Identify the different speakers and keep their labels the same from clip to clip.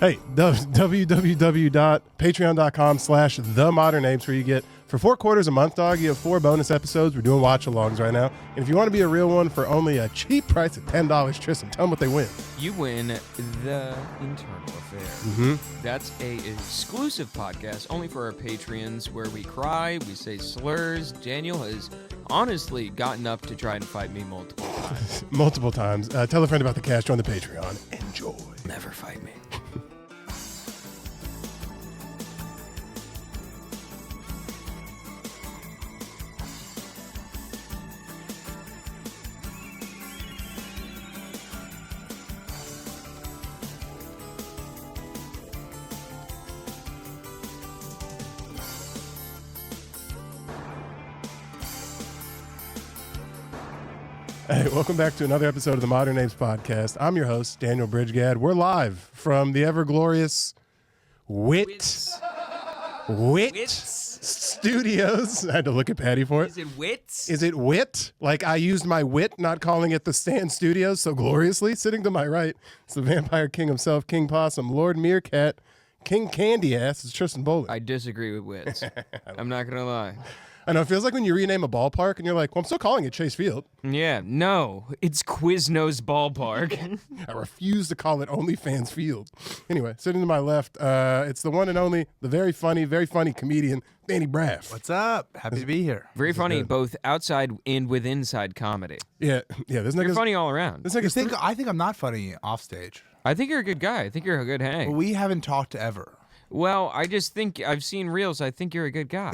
Speaker 1: Hey, www.patreon.com/themodernapes, where you get, for $4 a month, dog, you have 4 bonus episodes. We're doing watch-alongs right now. And if you want to be a real one for only a cheap price of $10, Tristan, tell them what they win.
Speaker 2: You win the Internal Affair.
Speaker 1: Mm-hmm.
Speaker 2: That's a exclusive podcast only for our Patreons, where we cry, we say slurs. Daniel has honestly gotten up to try and fight me multiple times.
Speaker 1: Multiple times. Tell a friend about the cast. Join the Patreon. Enjoy.
Speaker 2: Never fight me.
Speaker 1: Hey, welcome back to another episode of the Modern Apes podcast. I'm your host, Daniel Bridgegad. We're live from the ever-glorious Wits Studios. I had to look at Patty for it.
Speaker 2: Is it Wits?
Speaker 1: Is it Wit? Like I used my wit, not calling it the Stand Studios so gloriously. Sitting to my right, it's the Vampire King himself, King Possum, Lord Meerkat, King Candy Ass. It's Tristan Bowling.
Speaker 2: I disagree with Wits. I'm not going to lie.
Speaker 1: I know, it feels like when you rename a ballpark and you're like, well, I'm still calling it Chase Field.
Speaker 2: Yeah, no, it's Quiznos Ballpark.
Speaker 1: I refuse to call it OnlyFans Field. Anyway, sitting to my left, it's the one and only, the very funny comedian, Danny Braff.
Speaker 3: What's up? Happy to be here.
Speaker 2: Very funny,
Speaker 1: good.
Speaker 2: both outside and with inside comedy.
Speaker 1: Yeah. This
Speaker 2: You're
Speaker 1: nigga's
Speaker 2: funny all around.
Speaker 1: This nigga's
Speaker 3: I think I'm not funny off stage.
Speaker 2: I think you're a good guy. I think you're a good hang.
Speaker 3: But we haven't talked ever.
Speaker 2: Well, I just think I've seen reels. I think you're a good guy.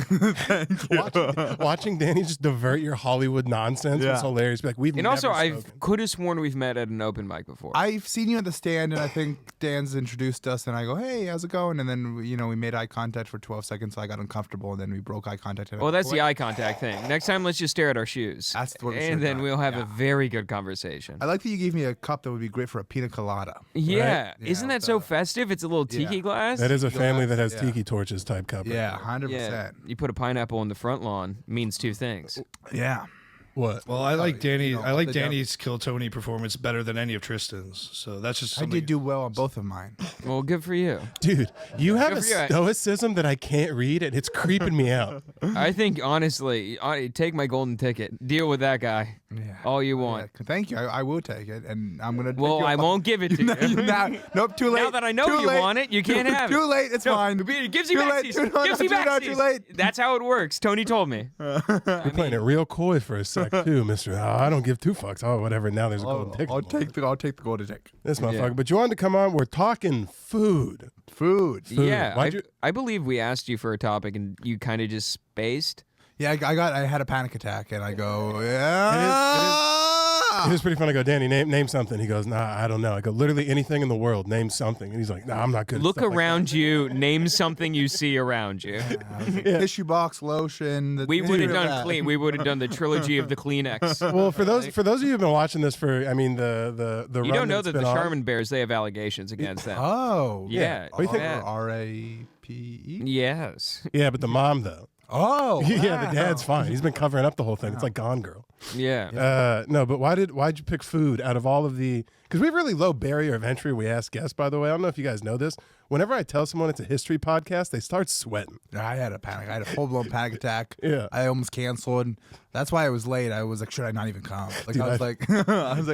Speaker 1: watching Danny just divert your Hollywood nonsense was hilarious. Be like, we've
Speaker 2: And
Speaker 1: never
Speaker 2: also, I
Speaker 1: spoken.
Speaker 2: could have sworn we've met at an open mic before.
Speaker 3: I've seen you at the stand, and I think Dan's introduced us, and I go, hey, how's it going? And then, we made eye contact for 12 seconds, so I got uncomfortable, and then we broke eye contact.
Speaker 2: Well, that's the eye contact thing. Next time, let's just stare at our shoes.
Speaker 3: That's what we
Speaker 2: And
Speaker 3: should
Speaker 2: then
Speaker 3: do.
Speaker 2: we'll have
Speaker 3: Yeah.
Speaker 2: a very good conversation.
Speaker 3: I like that you gave me a cup that would be great for a pina colada.
Speaker 2: Yeah.
Speaker 3: Right?
Speaker 2: Isn't
Speaker 3: Yeah,
Speaker 2: that so festive? It's a little tiki
Speaker 3: Yeah.
Speaker 2: glass.
Speaker 1: That is a family that has
Speaker 3: Yeah.
Speaker 1: tiki torches type cup. right
Speaker 3: Yeah,
Speaker 1: there.
Speaker 3: 100%.
Speaker 2: Yeah. You put a pineapple on the front lawn, means two things.
Speaker 3: Yeah.
Speaker 1: What?
Speaker 4: Well, I like Danny.
Speaker 3: you know,
Speaker 4: I like
Speaker 3: up and down.
Speaker 4: Danny's Kill Tony performance better than any of Tristan's. So that's just
Speaker 3: I
Speaker 4: something.
Speaker 3: did do well on both of mine.
Speaker 2: Well, good for you.
Speaker 1: Dude, you have a
Speaker 2: Good for you.
Speaker 1: stoicism that I can't read, and it's creeping me out.
Speaker 2: I think, honestly, take my golden ticket. Deal with that guy.
Speaker 3: Yeah.
Speaker 2: All you want.
Speaker 3: Yeah, thank you. I will take it, and I'm gonna.
Speaker 2: Well, I won't give it to you.
Speaker 3: Nope, too late.
Speaker 2: Now that I know
Speaker 3: Too
Speaker 2: you
Speaker 3: late.
Speaker 2: want it, you can't have it.
Speaker 3: Too late. It's
Speaker 2: No,
Speaker 3: fine.
Speaker 2: it gives you
Speaker 3: Too late.
Speaker 2: backsies.
Speaker 3: Too- no,
Speaker 2: Gives you
Speaker 3: too
Speaker 2: backsies.
Speaker 3: late.
Speaker 2: That's how it works. Tony told me.
Speaker 1: You're playing it real coy for a sec, too, Mr. I don't give two fucks. Oh, whatever. Now there's a golden ticket.
Speaker 3: I'll take the golden ticket.
Speaker 1: This motherfucker.
Speaker 2: Yeah.
Speaker 1: But you wanted to come on. We're talking food.
Speaker 3: Food.
Speaker 2: Yeah,
Speaker 1: Why'd you-
Speaker 2: I believe we asked you for a topic and you kind of just spaced.
Speaker 3: Yeah, I had a panic attack, and I go, yeah.
Speaker 1: It was pretty fun. I go, Danny, name something. He goes, nah, I don't know. I go, literally anything in the world. Name something. And he's like, nah, I'm not good. at
Speaker 2: Look
Speaker 1: stuff like
Speaker 2: around you. Name something you see around you.
Speaker 3: Tissue box, lotion.
Speaker 2: We would have done
Speaker 3: that.
Speaker 2: clean. We would have done the trilogy of the Kleenex.
Speaker 1: that. Well, for those of you who've been watching this for, I mean, the
Speaker 2: You
Speaker 1: run
Speaker 2: don't know
Speaker 1: that's
Speaker 2: that the
Speaker 1: been on-
Speaker 2: Charmin Bears, they have allegations against them.
Speaker 3: Oh.
Speaker 2: Yeah.
Speaker 1: What do you think?
Speaker 2: Yeah.
Speaker 3: R-A-P-E?
Speaker 2: Yes.
Speaker 1: Yeah, but the mom though.
Speaker 3: Oh.
Speaker 1: Yeah, the dad's
Speaker 3: wow.
Speaker 1: fine. He's been covering up the whole thing. It's like Gone Girl.
Speaker 2: Yeah.
Speaker 1: No, but why'd you pick food out of all of the? Because we have really low barrier of entry. We ask guests, by the way. I don't know if you guys know this. Whenever I tell someone it's a history podcast, they start sweating.
Speaker 3: I had a panic. I had a full-blown panic attack.
Speaker 1: Yeah.
Speaker 3: I almost canceled. That's why I was late. I was like, should I not even come? Like,
Speaker 1: Dude,
Speaker 3: I was like,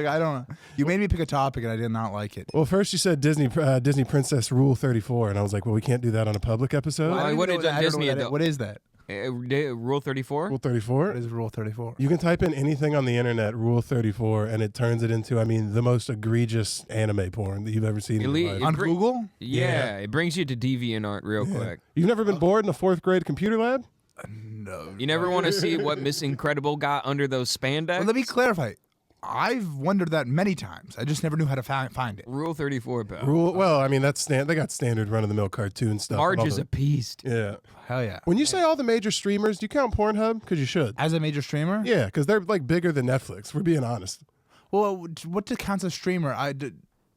Speaker 3: I don't know. You made me pick a topic, and I did not like it.
Speaker 1: Well, first you said Disney Princess Rule 34, and I was like, well, we can't do that on a public episode.
Speaker 2: Well, I
Speaker 3: don't
Speaker 2: would have
Speaker 3: know
Speaker 2: done Disney.
Speaker 3: what is that?
Speaker 2: Rule 34?
Speaker 1: Rule 34.
Speaker 3: What is Rule 34?
Speaker 1: You can type in anything on the internet, Rule 34, and it turns it into, I mean, the most egregious anime porn that you've ever seen in your life.
Speaker 3: On Google?
Speaker 2: Yeah, it brings you to DeviantArt real quick.
Speaker 1: You've never been bored in a 4th grade computer lab?
Speaker 3: No.
Speaker 2: You never want to see what Miss Incredible got under those spandex?
Speaker 3: Well, let me clarify. I've wondered that many times. I just never knew how to find it.
Speaker 2: Rule 34, pal.
Speaker 1: Well, I mean, that's they got standard run-of-the-mill cartoon stuff.
Speaker 2: Marge
Speaker 1: and all
Speaker 2: is
Speaker 1: the-
Speaker 2: a beast.
Speaker 1: Yeah.
Speaker 3: Hell yeah.
Speaker 1: When you say all the major streamers, do you count Pornhub? Because you should.
Speaker 3: As a major streamer?
Speaker 1: Yeah, because they're like bigger than Netflix. We're being honest.
Speaker 3: Well, what counts as streamer?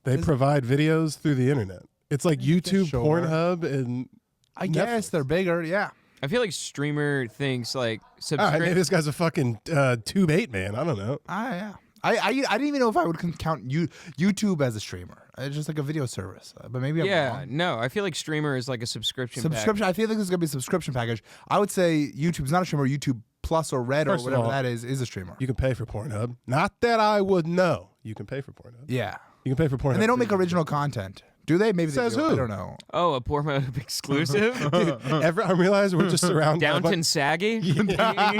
Speaker 1: They provide videos through the internet. It's like YouTube,
Speaker 3: Sure.
Speaker 1: Pornhub, and
Speaker 3: I guess
Speaker 1: Netflix.
Speaker 3: they're bigger. Yeah.
Speaker 2: I feel like streamer thinks like
Speaker 1: all right, maybe
Speaker 2: subscribe.
Speaker 1: this guy's a fucking Tube 8 man. I don't know.
Speaker 3: Yeah. I didn't even know if I would count YouTube as a streamer. It's just like a video service. But maybe I'm wrong.
Speaker 2: No, I feel like streamer is like a subscription.
Speaker 3: I feel like this is gonna be a subscription package. I would say YouTube's not a streamer. YouTube Plus or Red
Speaker 1: First
Speaker 3: or
Speaker 1: of
Speaker 3: whatever
Speaker 1: all,
Speaker 3: that is a streamer.
Speaker 1: You can pay for Pornhub. Not that I would know. You can pay for Pornhub.
Speaker 3: Yeah.
Speaker 1: You can pay for Pornhub.
Speaker 3: And they don't make original content. Do they? Maybe
Speaker 1: Says
Speaker 3: they do.
Speaker 1: who?
Speaker 3: I don't know.
Speaker 2: Oh, a Pornhub exclusive?
Speaker 1: I realize we're just surrounded
Speaker 2: Downton Saggy?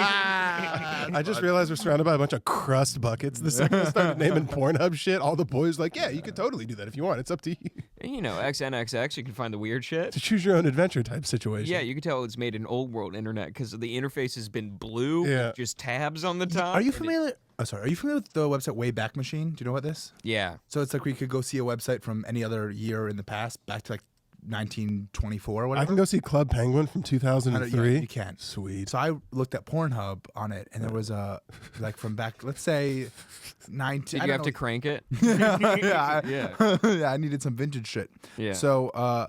Speaker 1: I just realized we're surrounded by a bunch of crust buckets. The second I started naming Pornhub shit, all the boys like, yeah, you could totally do that if you want. It's up to you.
Speaker 2: You know, XNXX, you can find the weird shit.
Speaker 1: It's a choose your own adventure type situation.
Speaker 2: Yeah, you can tell it's made in old world internet because the interface has been blue with just tabs on the top.
Speaker 3: Are you familiar? Oh, sorry. Are you familiar with the website Wayback Machine? Do you know what this?
Speaker 2: Yeah.
Speaker 3: So it's like where you could go see a website from any other year in the past, back to like 1924 or whatever.
Speaker 1: I can go see Club Penguin from 2003.
Speaker 3: You can.
Speaker 1: Sweet.
Speaker 3: So I looked at Pornhub on it, and there was a like from back, let's say 19.
Speaker 2: Did you have to crank it?
Speaker 3: yeah,
Speaker 2: Yeah.
Speaker 3: yeah. I needed some vintage shit.
Speaker 2: Yeah.
Speaker 3: So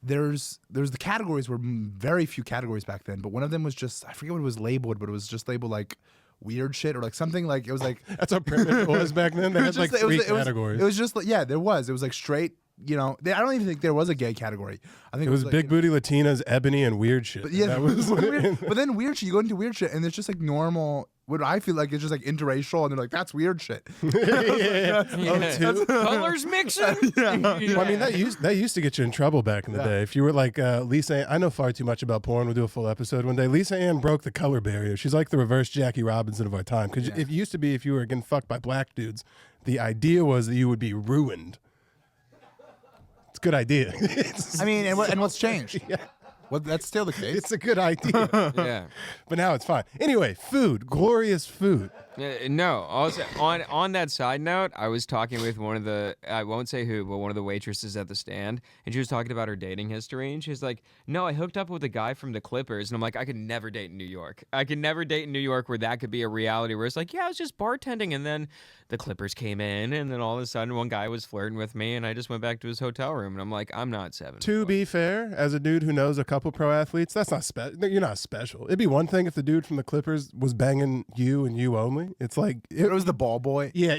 Speaker 3: there's the categories were very few categories back then, but one of them was just I forget what it was labeled, but it was just labeled like weird shit or like something like it was like
Speaker 1: That's how primitive it was back then. They had like three categories.
Speaker 3: It was just like yeah, there was. It was like straight. You know, I don't even think there was a gay category. I think
Speaker 1: It was
Speaker 3: like,
Speaker 1: big booty Latinas, ebony, and weird shit.
Speaker 3: But yeah,
Speaker 1: that was
Speaker 3: weird, but then weird shit. You go into weird shit, and it's just like normal. What I feel like it's just like interracial, and they're like, "That's weird shit."
Speaker 2: Yeah. Colors mixing?
Speaker 3: Yeah.
Speaker 1: Well, I mean, that used to get you in trouble back in the day. If you were like Lisa Ann, I know far too much about porn. We'll do a full episode one day. Lisa Ann broke the color barrier. She's like the reverse Jackie Robinson of our time. Because it used to be if you were getting fucked by black dudes, the idea was that you would be ruined. It's a good idea.
Speaker 3: I mean, and what's changed?
Speaker 1: Yeah.
Speaker 3: Well, that's still the case.
Speaker 1: It's a good idea.
Speaker 2: Yeah.
Speaker 1: But now it's fine. Anyway, food. Glorious food.
Speaker 2: No. Also, on that side note, I was talking with one of the I won't say who, but one of the waitresses at the stand, and she was talking about her dating history, and she's like, "No, I hooked up with a guy from the Clippers," and I'm like, "I could never date in New York. I could never date in New York where that could be a reality where it's like, yeah, I was just bartending, and then the Clippers came in, and then all of a sudden one guy was flirting with me, and I just went back to his hotel room, and I'm like, I'm not 7.
Speaker 1: To be fair, as a dude who knows a couple pro athletes, that's not special. You're not special. It'd be one thing if the dude from the Clippers was banging you and you only. It's like
Speaker 3: It was the ball boy.
Speaker 1: yeah.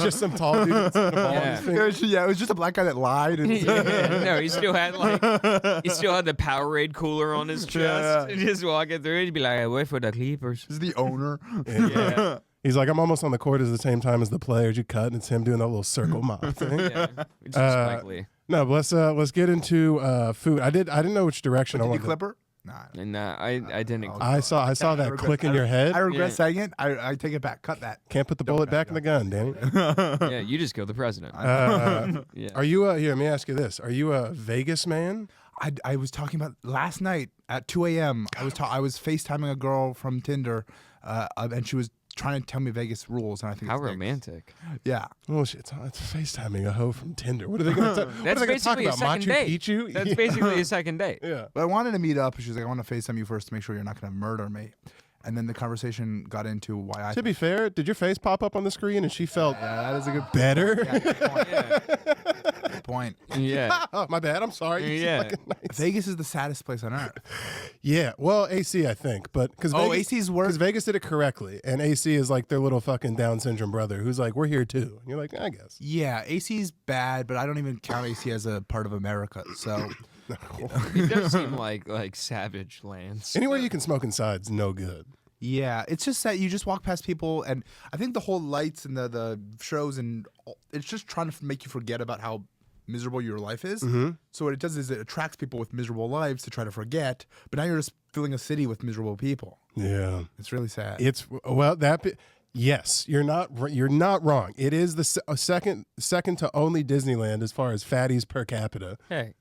Speaker 1: Just some tall dude with a ball in his finger.
Speaker 3: It was just a black guy that lied. And
Speaker 2: No, he still had the Powerade cooler on his chest. Just walking through, he'd be like, "I work for the Clippers."
Speaker 3: This is the owner.
Speaker 2: Yeah.
Speaker 1: He's like, I'm almost on the court at the same time as the players. You cut, and it's him doing that little circle mop thing.
Speaker 2: Yeah. It's Spike Lee.
Speaker 1: No, but let's get into food. I didn't know which direction I
Speaker 3: Did you
Speaker 1: wanted.
Speaker 3: Clipper? Nah.
Speaker 2: And I didn't.
Speaker 1: I saw that click in your head.
Speaker 3: I regret
Speaker 2: Yeah.
Speaker 3: saying it. I take it back. Cut that.
Speaker 1: Can't put the bullet back in the gun, Danny.
Speaker 2: Yeah, you just killed the president.
Speaker 1: Yeah. Are you here? Let me ask you this: are you a Vegas man?
Speaker 3: I was talking about last night at 2 a.m. I was FaceTiming a girl from Tinder, and she was trying to tell me Vegas rules, and I think
Speaker 2: How
Speaker 3: it's Vegas.
Speaker 2: romantic.
Speaker 3: Yeah.
Speaker 1: Oh shit! It's FaceTiming a hoe from Tinder. What are they going to talk?
Speaker 2: That's
Speaker 1: talk
Speaker 2: basically a
Speaker 1: about?
Speaker 2: second
Speaker 1: Machu
Speaker 2: date.
Speaker 1: Picchu?
Speaker 2: That's basically a second date.
Speaker 1: Yeah.
Speaker 3: But I wanted to meet up, and she's like, "I want to FaceTime you first to make sure you're not going to murder me." And then the conversation got into why I.
Speaker 1: To be fair, did your face pop up on the screen and she felt
Speaker 3: Yeah, that is a good
Speaker 1: better?
Speaker 3: Yeah, good point.
Speaker 2: Yeah.
Speaker 3: Good point.
Speaker 2: Yeah.
Speaker 1: Oh, my bad. I'm sorry.
Speaker 2: Yeah.
Speaker 1: Fucking nice.
Speaker 3: Vegas is the saddest place on earth.
Speaker 1: Yeah. Well, AC, I think, but because
Speaker 3: AC's worse.
Speaker 1: Because Vegas did it correctly, and AC is like their little fucking Down syndrome brother, who's like, we're here too. And you're like, I guess.
Speaker 3: Yeah, AC's bad, but I don't even count AC as a part of America. So
Speaker 2: It does seem like savage lands.
Speaker 1: Anywhere you can smoke inside is no good.
Speaker 3: yeah, it's just that you just walk past people, and I think the whole lights and the shows and it's just trying to make you forget about how miserable your life is.
Speaker 1: Mm-hmm.
Speaker 3: So what it does is it attracts people with miserable lives to try to forget. But now you're just filling a city with miserable people.
Speaker 1: Yeah.
Speaker 3: It's really sad.
Speaker 1: It's well yes, you're not wrong. It is the second to only Disneyland as far as fatties per capita.
Speaker 2: Hey.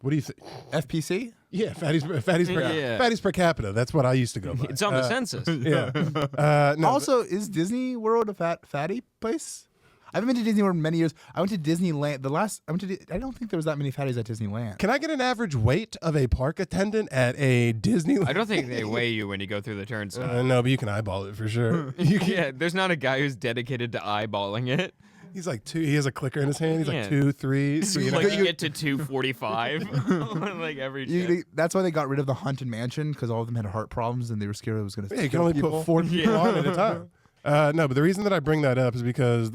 Speaker 1: What do you think?
Speaker 3: FPC?
Speaker 1: Yeah,
Speaker 2: Yeah.
Speaker 1: fatties per capita. That's what I used to go by.
Speaker 2: It's on the census.
Speaker 1: Yeah. No,
Speaker 3: Also, is Disney World a fatty place? I haven't been to Disney World in many years. I went to Disneyland. I don't think there was that many fatties at Disneyland.
Speaker 1: can I get an average weight of a park attendant at a Disneyland?
Speaker 2: I don't think they weigh you when you go through the turnstile.
Speaker 1: No, but you can eyeball it for sure.
Speaker 2: Yeah, there's not a guy who's dedicated to eyeballing it.
Speaker 1: He's like he has a clicker in his hand. He's
Speaker 2: Yeah.
Speaker 1: like 2, 3,
Speaker 2: He's
Speaker 1: 3 and a half.
Speaker 2: clicking it to 245. Like every check.
Speaker 3: That's why they got rid of the Haunted Mansion, because all of them had heart problems and they were scared it was going to
Speaker 1: Yeah, you can only put 4 people
Speaker 2: Yeah.
Speaker 1: on at a time. No, but the reason that I bring that up is because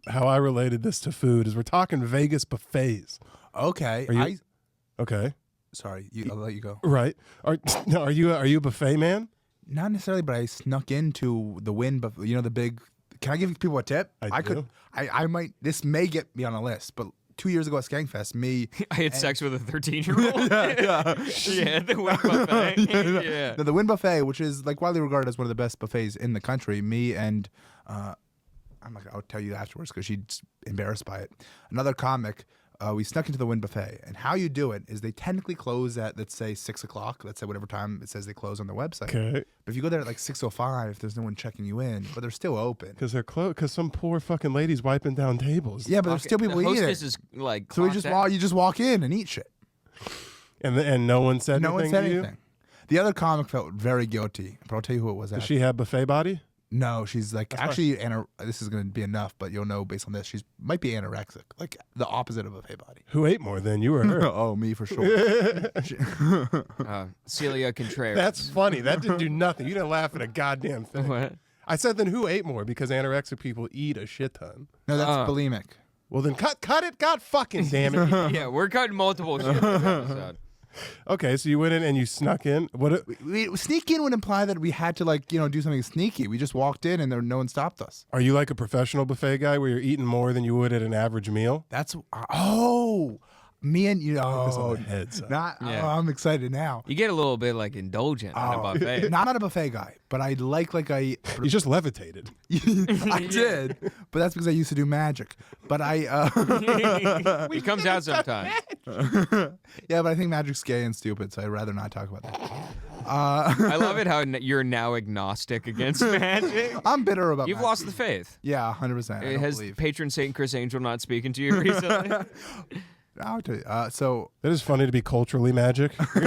Speaker 1: how I related this to food is we're talking Vegas buffets.
Speaker 3: Okay.
Speaker 1: Okay.
Speaker 3: Sorry, I'll let you go.
Speaker 1: Right. Are you a buffet man?
Speaker 3: Not necessarily, but I snuck into the Win buffet. You know, the big. Can I give people a tip?
Speaker 1: I do.
Speaker 3: I might. This may get me on a list, but 2 years ago at Skankfest,
Speaker 2: I had sex with a 13-year-old. Yeah, the Win buffet. Yeah.
Speaker 3: No, the Win buffet, which is like widely regarded as one of the best buffets in the country. Me and I'll tell you afterwards because she's embarrassed by it. Another comic. We snuck into the Win buffet, and how you do it is they technically close at, let's say, 6 o'clock. Let's say whatever time it says they close on their website.
Speaker 1: Okay.
Speaker 3: But if you go there at like 6:05, there's no one checking you in, but they're still open.
Speaker 1: Because they're closed. Because some poor fucking lady's wiping down tables.
Speaker 3: Yeah, but there's still people
Speaker 2: the
Speaker 3: eating
Speaker 2: hostess
Speaker 3: it.
Speaker 2: is like
Speaker 3: So you just walk in and eat shit.
Speaker 1: And no one said
Speaker 3: No
Speaker 1: anything
Speaker 3: one said
Speaker 1: to you?
Speaker 3: anything. The other comic felt very guilty, but I'll tell you who it was.
Speaker 1: Does she have buffet body?
Speaker 3: No, she's like actually this is going to be enough, but you'll know based on this. She's might be anorexic, like the opposite of a buffet body.
Speaker 1: Who ate more than you or her?
Speaker 3: Oh, me for sure.
Speaker 2: Celia Contreras.
Speaker 1: That's funny. That didn't do nothing. You didn't laugh at a goddamn thing.
Speaker 2: What?
Speaker 1: I said then who ate more because anorexic people eat a shit ton.
Speaker 3: No, that's bulimic.
Speaker 1: Well then cut it. God fucking damn it.
Speaker 2: Yeah, we're cutting multiple shit this episode.
Speaker 1: Okay, so you went in and you snuck in. What?
Speaker 3: Sneak in would imply that we had to do something sneaky. We just walked in and no one stopped us.
Speaker 1: Are you like a professional buffet guy where you're eating more than you would at an average meal?
Speaker 3: That's me and you. Oh, I'm excited now.
Speaker 2: You get a little bit like indulgent on a buffet.
Speaker 3: No, I'm not a buffet guy, but I
Speaker 1: You just levitated.
Speaker 3: I did, but that's because I used to do magic. But
Speaker 2: It comes out sometimes.
Speaker 3: yeah, but I think magic's gay and stupid, so I'd rather not talk about that.
Speaker 2: I love it how you're now agnostic against magic.
Speaker 3: I'm bitter about.
Speaker 2: You've
Speaker 3: magic.
Speaker 2: lost the faith.
Speaker 3: Yeah, 100%.
Speaker 2: Has patron Saint Chris Angel not speaking to you recently?
Speaker 3: I'll tell you. So
Speaker 1: It is funny to be culturally magic. You're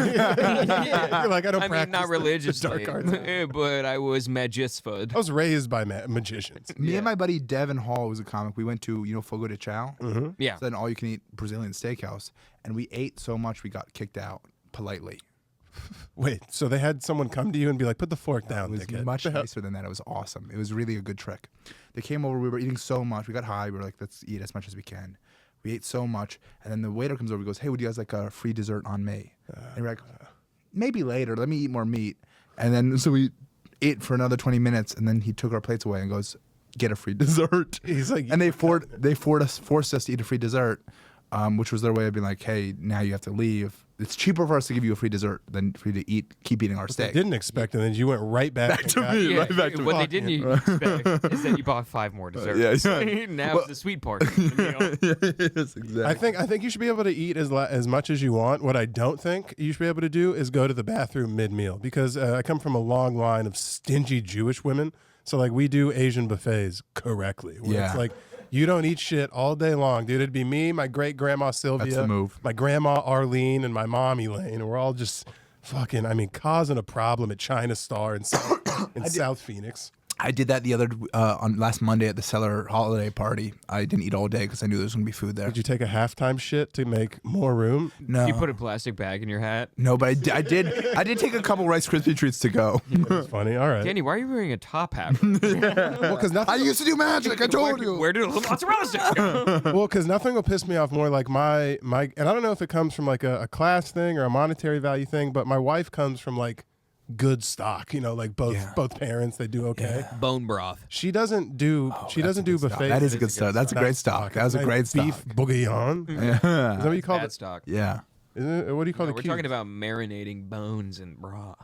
Speaker 1: like I don't
Speaker 2: I
Speaker 1: practice
Speaker 2: mean, not
Speaker 1: the
Speaker 2: religiously,
Speaker 1: dark arts.
Speaker 2: but I was magistfud.
Speaker 1: I was raised by magicians.
Speaker 3: me and my buddy Devin Hall, who's a comic, we went to Fogo de Chao.
Speaker 1: Mm-hmm.
Speaker 2: Yeah.
Speaker 3: It's an all-you-can-eat Brazilian steakhouse, and we ate so much we got kicked out politely.
Speaker 1: Wait, so they had someone come to you and be like, "Put the fork down."
Speaker 3: It was
Speaker 1: dickhead."
Speaker 3: much nicer than that. It was awesome. It was really a good trick. They came over. We were eating so much. We got high. We were like, let's eat as much as we can. We ate so much, and then the waiter comes over. He goes, "Hey, would you guys like a free dessert on me?" And we're like, "Maybe later. Let me eat more meat." And then so we ate for another 20 minutes, and then he took our plates away and goes, "Get a free dessert."
Speaker 1: He's like,
Speaker 3: And they forced us to eat a free dessert, which was their way of being like, "Hey, now you have to leave. It's cheaper for us to give you a free dessert than for you to keep eating our steak."
Speaker 1: didn't expect, and then you went right back
Speaker 3: to me.
Speaker 2: Yeah,
Speaker 3: right back to
Speaker 2: what they
Speaker 3: fucking-
Speaker 2: didn't expect is that you bought 5 more desserts.
Speaker 3: yeah.
Speaker 2: Now it's the sweet part of the meal.
Speaker 3: Yes, exactly.
Speaker 1: I think you should be able to eat as much as you want. What I don't think you should be able to do is go to the bathroom mid-meal because I come from a long line of stingy Jewish women. So like we do Asian buffets correctly. Where
Speaker 3: Yeah.
Speaker 1: It's like you don't eat shit all day long, dude. It'd be me, my great grandma Sylvia,
Speaker 3: That's the move.
Speaker 1: my grandma Arlene, and my mom Elaine, and we're all just fucking. I mean, causing a problem at China Star in South Phoenix.
Speaker 3: I did that the other on last Monday at the Cellar holiday party. I didn't eat all day because I knew there was gonna be food there.
Speaker 1: Did you take a halftime shit to make more room?
Speaker 3: No,
Speaker 2: You put a plastic bag in your hat.
Speaker 3: no, but I did take a couple Rice Krispie treats to go.
Speaker 1: That's funny. All right.
Speaker 2: Danny, why are you wearing a top hat?
Speaker 1: Well, because nothing.
Speaker 3: I used to do magic. I told you.
Speaker 2: Where did the little mozzarella sticks go?
Speaker 1: Well, because nothing will piss me off more like my and I don't know if it comes from like a class thing or a monetary value thing, but my wife comes from like good stock, like both parents, they do okay.
Speaker 2: Bone broth.
Speaker 1: She doesn't do buffet.
Speaker 3: That is a good stock. That's a great stock. That was a great stock.
Speaker 1: Beef bouillon. Is
Speaker 3: Yeah.
Speaker 1: that what you call
Speaker 2: Bad
Speaker 1: it?
Speaker 2: stock.
Speaker 3: Yeah.
Speaker 1: Isn't it? What do you call
Speaker 2: No,
Speaker 1: it?
Speaker 2: we're talking about marinating bones and broth.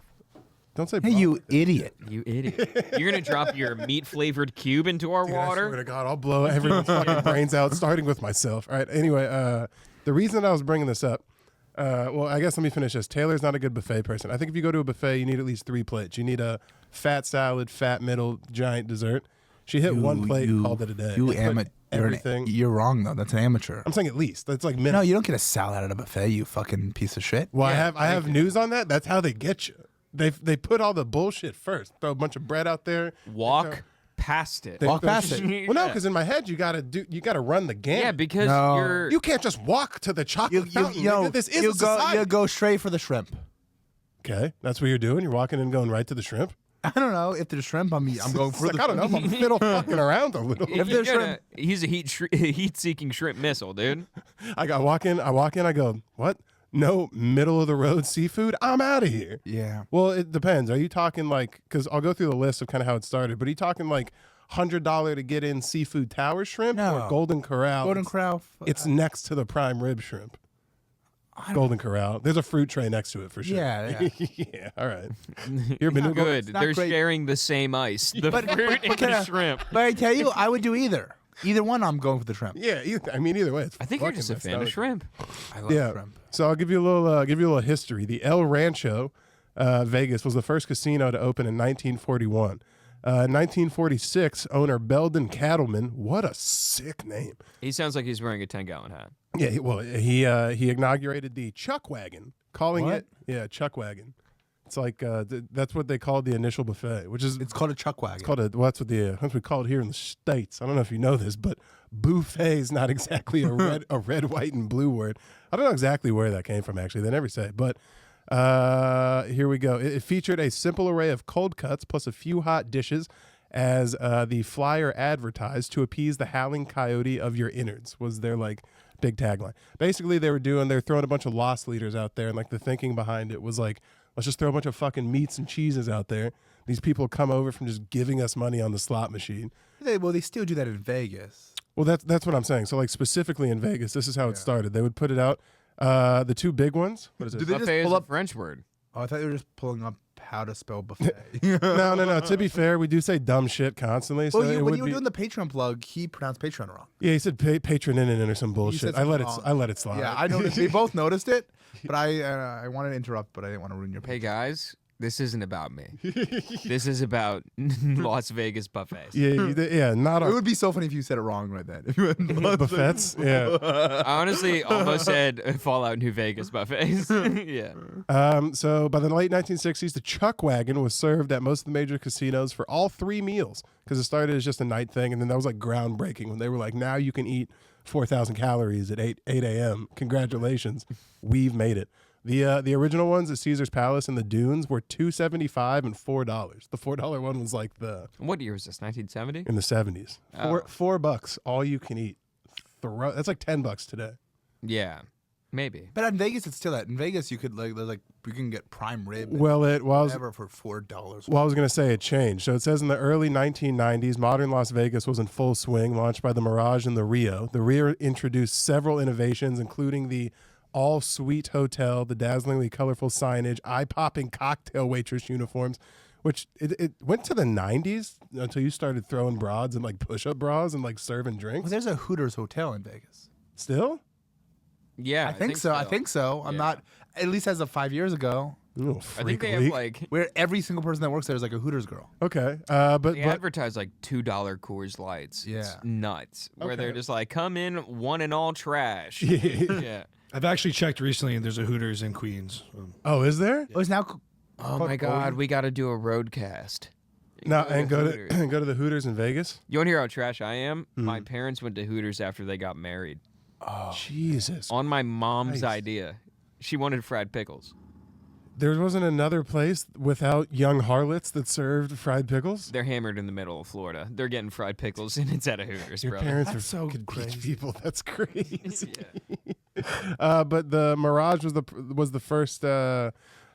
Speaker 1: Don't say.
Speaker 3: Hey,
Speaker 1: broth.
Speaker 3: you idiot.
Speaker 2: You idiot. You're going to drop your meat-flavored cube into our
Speaker 1: Dude, I swear
Speaker 2: water?
Speaker 1: to God, I'll blow everyone's fucking brains out, starting with myself. All right. Anyway, the reason I was bringing this up. Well, I guess let me finish this. Taylor's not a good buffet person. I think if you go to a buffet, you need at least 3 plates. You need a fat salad, fat middle, giant dessert. She hit 1 plate and called it a day.
Speaker 3: You
Speaker 1: Put
Speaker 3: amateur.
Speaker 1: everything.
Speaker 3: You're wrong though. That's an amateur.
Speaker 1: I'm saying at least. That's like minimum.
Speaker 3: No, you don't get a salad at a buffet. You fucking piece of shit.
Speaker 1: Well,
Speaker 2: Yeah,
Speaker 1: I have news on that. That's how they get you. They put all the bullshit first. Throw a bunch of bread out there.
Speaker 2: Walk past it.
Speaker 3: Walk past it.
Speaker 1: Well, no,
Speaker 2: Yeah.
Speaker 1: because in my head you gotta run the game.
Speaker 2: Yeah, because
Speaker 3: No.
Speaker 2: you're...
Speaker 1: you can't just walk to the chocolate fountain. nigga. This is a society.
Speaker 3: you go straight for the shrimp.
Speaker 1: Okay, that's what you're doing. You're walking and going right to the shrimp.
Speaker 3: I don't know. If there's shrimp, I'm going for
Speaker 1: Like,
Speaker 3: the
Speaker 1: I don't know. I'm fiddle fucking around a little.
Speaker 2: If
Speaker 3: there's shrimp-
Speaker 2: he's a heat-seeking shrimp missile, dude.
Speaker 1: I walk in. I go, what? No middle of the road seafood? I'm out of here.
Speaker 3: Yeah.
Speaker 1: Well, it depends. Are you talking like, because I'll go through the list of kind of how it started, but are you talking like $100 to get in seafood tower shrimp
Speaker 3: No.
Speaker 1: or Golden Corral?
Speaker 3: Golden Corral.
Speaker 1: It's next to the prime rib shrimp. Golden Corral. There's a fruit tray next to it for sure.
Speaker 3: Yeah.
Speaker 1: Yeah. All right. You're been
Speaker 2: Good.
Speaker 3: not
Speaker 2: They're
Speaker 3: great.
Speaker 2: sharing the same ice. The fruit and the shrimp.
Speaker 3: But I tell you, I would do either. Either one, I'm going for the shrimp.
Speaker 1: Yeah. I mean, either way, it's.
Speaker 2: I think you're
Speaker 1: fucking
Speaker 2: just a
Speaker 1: messed
Speaker 2: fan of
Speaker 1: up.
Speaker 2: shrimp.
Speaker 3: I love
Speaker 1: Yeah.
Speaker 3: shrimp.
Speaker 1: So I'll give you a little history. The El Rancho, Vegas, was the first casino to open in 1941. In 1946, owner Belden Cattleman, what a sick name.
Speaker 2: He sounds like he's wearing a 10-gallon hat.
Speaker 1: Yeah, he inaugurated the Chuck Wagon, calling
Speaker 3: What?
Speaker 1: it Chuck Wagon. It's like that's what they called the initial buffet, which is
Speaker 3: It's called a chuck wagon.
Speaker 1: it's called that's what we call it here in the States. I don't know if you know this, but buffet is not exactly a red, white, and blue word. I don't know exactly where that came from. Actually, they never say. But here we go. It featured a simple array of cold cuts plus a few hot dishes, as the flyer advertised, to appease the howling coyote of your innards. Was their like big tagline. Basically, they're throwing a bunch of lost leaders out there, and like the thinking behind it was like, let's just throw a bunch of fucking meats and cheeses out there. These people come over from just giving us money on the slot machine.
Speaker 3: They still do that in Vegas.
Speaker 1: Well, that's what I'm saying. So like specifically in Vegas, this is how it started. They would put it out. The two big ones. What is it?
Speaker 3: Do they just
Speaker 2: Buffet is
Speaker 3: pull
Speaker 2: a
Speaker 3: up?
Speaker 2: French word.
Speaker 3: Oh, I thought you were just pulling up how to spell buffet.
Speaker 1: No. To be fair, we do say dumb shit constantly. So
Speaker 3: Well,
Speaker 1: it
Speaker 3: when
Speaker 1: would
Speaker 3: you were
Speaker 1: be,
Speaker 3: doing the Patreon plug, he pronounced Patreon wrong.
Speaker 1: yeah, he said patron in or some bullshit.
Speaker 3: said
Speaker 1: I let
Speaker 3: something
Speaker 1: it.
Speaker 3: wrong.
Speaker 1: I let it slide.
Speaker 3: Yeah, I noticed. We both noticed it, but I wanted to interrupt, but I didn't want to ruin your.
Speaker 2: Hey guys, this isn't about me. This is about Las Vegas buffets.
Speaker 1: Yeah, not
Speaker 3: It
Speaker 1: our
Speaker 3: would be so funny if you said it wrong right then. If you went
Speaker 1: buffets. Yeah.
Speaker 2: I honestly almost said Fallout New Vegas buffets. Yeah.
Speaker 1: So by the late 1960s, the Chuck Wagon was served at most of the major casinos for all three meals, because it started as just a night thing, and then that was like groundbreaking when they were like, now you can eat 4,000 calories at 8 a.m. Congratulations, we've made it. The original ones at Caesar's Palace and the Dunes were $2.75 and $4. The $4 one was like
Speaker 2: What year was this? 1970?
Speaker 1: in the 70s.
Speaker 2: Oh.
Speaker 1: $4, all you can eat. That's like $10 today.
Speaker 2: Yeah. Maybe.
Speaker 3: But in Vegas, it's still that. In Vegas, you could you can get prime rib. and
Speaker 1: Well, I was
Speaker 3: whatever for $4.
Speaker 1: Well, I was going to say it changed. So it says in the early 1990s, modern Las Vegas was in full swing, launched by the Mirage and the Rio. The Rio introduced several innovations, including the all-suite hotel, the dazzlingly colorful signage, eye-popping cocktail waitress uniforms, which it went to the 90s until you started throwing broads and like push-up bras and like serving drinks.
Speaker 3: Well, there's a Hooters hotel in Vegas.
Speaker 1: Still?
Speaker 2: Yeah.
Speaker 3: I think so. I think so. I'm
Speaker 2: Yeah.
Speaker 3: not. At least as of 5 years ago,
Speaker 1: Ooh,
Speaker 2: I think they have
Speaker 1: freak
Speaker 2: like
Speaker 3: where every single person that works there is like a Hooters girl.
Speaker 1: Okay, but
Speaker 2: they advertise like $2 Coors Lights. It's
Speaker 3: Yeah.
Speaker 2: nuts. Where
Speaker 1: Okay.
Speaker 2: they're just like, come in, one and all trash. Yeah.
Speaker 4: I've actually checked recently, and there's a Hooters in Queens.
Speaker 1: oh, is there?
Speaker 3: Oh, it's now.
Speaker 2: Oh my God, we got to do a roadcast.
Speaker 1: No, and go
Speaker 2: Hooters.
Speaker 1: to go to the Hooters in Vegas.
Speaker 2: You want to hear how trash I am?
Speaker 1: Hmm.
Speaker 2: My parents went to Hooters after they got married.
Speaker 1: Jesus,
Speaker 2: On my mom's
Speaker 1: Christ.
Speaker 2: idea. She wanted fried pickles.
Speaker 1: there wasn't another place without young harlots that served fried pickles.
Speaker 2: They're hammered in the middle of Florida. They're getting fried pickles, and it's at a Hooters,
Speaker 1: Your
Speaker 2: bro.
Speaker 1: parents
Speaker 3: That's
Speaker 1: are
Speaker 3: so
Speaker 1: fucking beach
Speaker 3: crazy.
Speaker 1: people. That's crazy.
Speaker 2: Yeah.
Speaker 1: But the Mirage was the first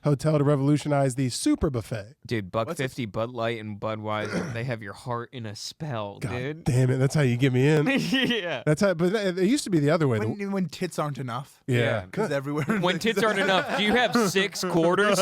Speaker 1: hotel to revolutionize the super buffet.
Speaker 2: Dude, $1.50
Speaker 3: What's this?
Speaker 2: Bud Light and Budweiser, they have your heart in a spell,
Speaker 1: God
Speaker 2: dude.
Speaker 1: damn it! That's how you get me in.
Speaker 2: Yeah.
Speaker 1: That's how. But it used to be the other way.
Speaker 3: When tits aren't enough,
Speaker 1: Yeah.
Speaker 3: because everywhere.
Speaker 2: When tits aren't enough, do you have 6 quarters?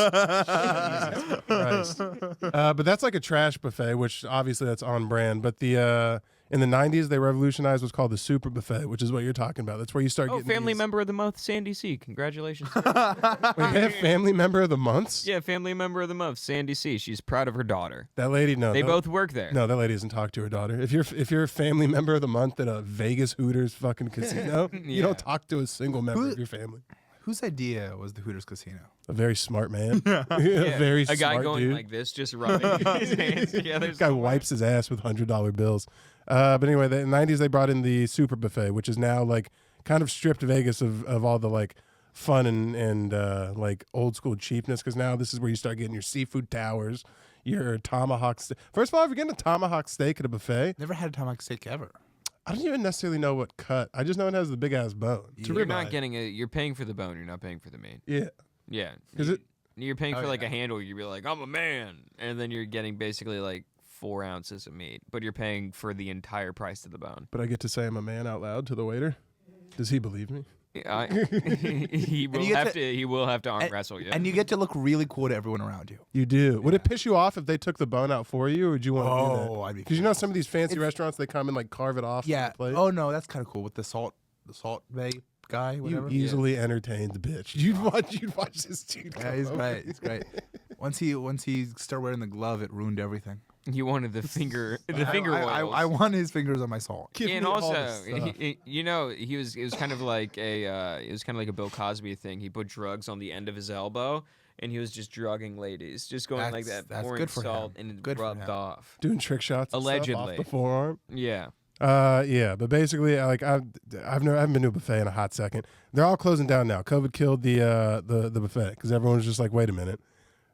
Speaker 1: Christ. But that's like a trash buffet, which obviously that's on brand. But the in the 90s, they revolutionized what's called the super buffet, which is what you're talking about. That's where you start
Speaker 2: Oh,
Speaker 1: getting
Speaker 2: family
Speaker 1: these-
Speaker 2: member of the month, Sandy C. Congratulations.
Speaker 1: Wait, they have family member of the months?
Speaker 2: Yeah, family member of the month, Sandy C. She's proud of her daughter.
Speaker 1: That lady, no.
Speaker 2: They
Speaker 1: that-
Speaker 2: both work there.
Speaker 1: No, that lady doesn't talk to her daughter. If you're a family member of the month at a Vegas Hooters fucking casino, you
Speaker 2: Yeah.
Speaker 1: don't talk to a single member of your family.
Speaker 3: Whose idea was the Hooters casino?
Speaker 1: A very smart man.
Speaker 2: Yeah,
Speaker 1: A very
Speaker 2: a guy
Speaker 1: smart
Speaker 2: going
Speaker 1: dude.
Speaker 2: like this, just rubbing his hands together.
Speaker 1: This guy wipes his ass with $100 bills. But anyway, in the 90s, they brought in the super buffet, which is now like kind of stripped Vegas of all the like fun and like old school cheapness. Because now this is where you start getting your seafood towers. your tomahawk steak. First of all, if you're getting a tomahawk steak at a buffet,
Speaker 3: Never had a tomahawk steak ever.
Speaker 1: I don't even necessarily know what cut. I just know it has the big ass bone. It's a
Speaker 2: You're
Speaker 1: ribeye.
Speaker 2: not getting you're paying for the bone. You're not paying for the meat.
Speaker 1: Yeah.
Speaker 2: Yeah.
Speaker 1: Is it?
Speaker 2: You're paying
Speaker 3: Oh,
Speaker 2: for like
Speaker 3: yeah.
Speaker 2: a handle. You'd be like, I'm a man, and then you're getting basically like 4 ounces of meat, but you're paying for the entire price of the bone.
Speaker 1: But I get to say I'm a man out loud to the waiter. Does he believe me?
Speaker 2: He will
Speaker 3: you get
Speaker 2: have
Speaker 3: to-
Speaker 2: to. He will have to arm
Speaker 3: and-
Speaker 2: wrestle you.
Speaker 3: And you get to look really cool to everyone around you.
Speaker 1: You do. Would it piss you off if they took the bone out for you, or would you want to do that?
Speaker 3: Oh, I'd be.
Speaker 1: Because you know some of these fancy
Speaker 3: It's-
Speaker 1: restaurants, they come and like carve it off.
Speaker 3: Yeah.
Speaker 1: On the plate.
Speaker 3: Oh no, that's kind of cool with the salt bay guy.
Speaker 1: You
Speaker 3: Whatever.
Speaker 1: easily entertained the bitch. You'd watch this dude.
Speaker 3: Yeah,
Speaker 1: come
Speaker 3: he's
Speaker 1: over.
Speaker 3: great. He's great. Once he started wearing the glove, it ruined everything.
Speaker 2: You wanted the finger, the finger oils.
Speaker 3: I want his fingers on my salt.
Speaker 1: Give
Speaker 2: and
Speaker 1: me all
Speaker 2: also,
Speaker 1: this stuff.
Speaker 2: you know, it was kind of like a Bill Cosby thing. He put drugs on the end of his elbow, and he was just drugging ladies, just going like that,
Speaker 3: That's
Speaker 2: pouring
Speaker 3: good for
Speaker 2: salt,
Speaker 3: him.
Speaker 2: and it
Speaker 3: Good for
Speaker 2: rubbed
Speaker 3: him.
Speaker 2: off.
Speaker 1: Doing trick shots and stuff
Speaker 2: Allegedly.
Speaker 1: off the forearm.
Speaker 2: Yeah.
Speaker 1: Yeah, but basically, I haven't been to a buffet in a hot second. They're all closing down now. COVID killed the buffet because everyone was just like, wait a minute,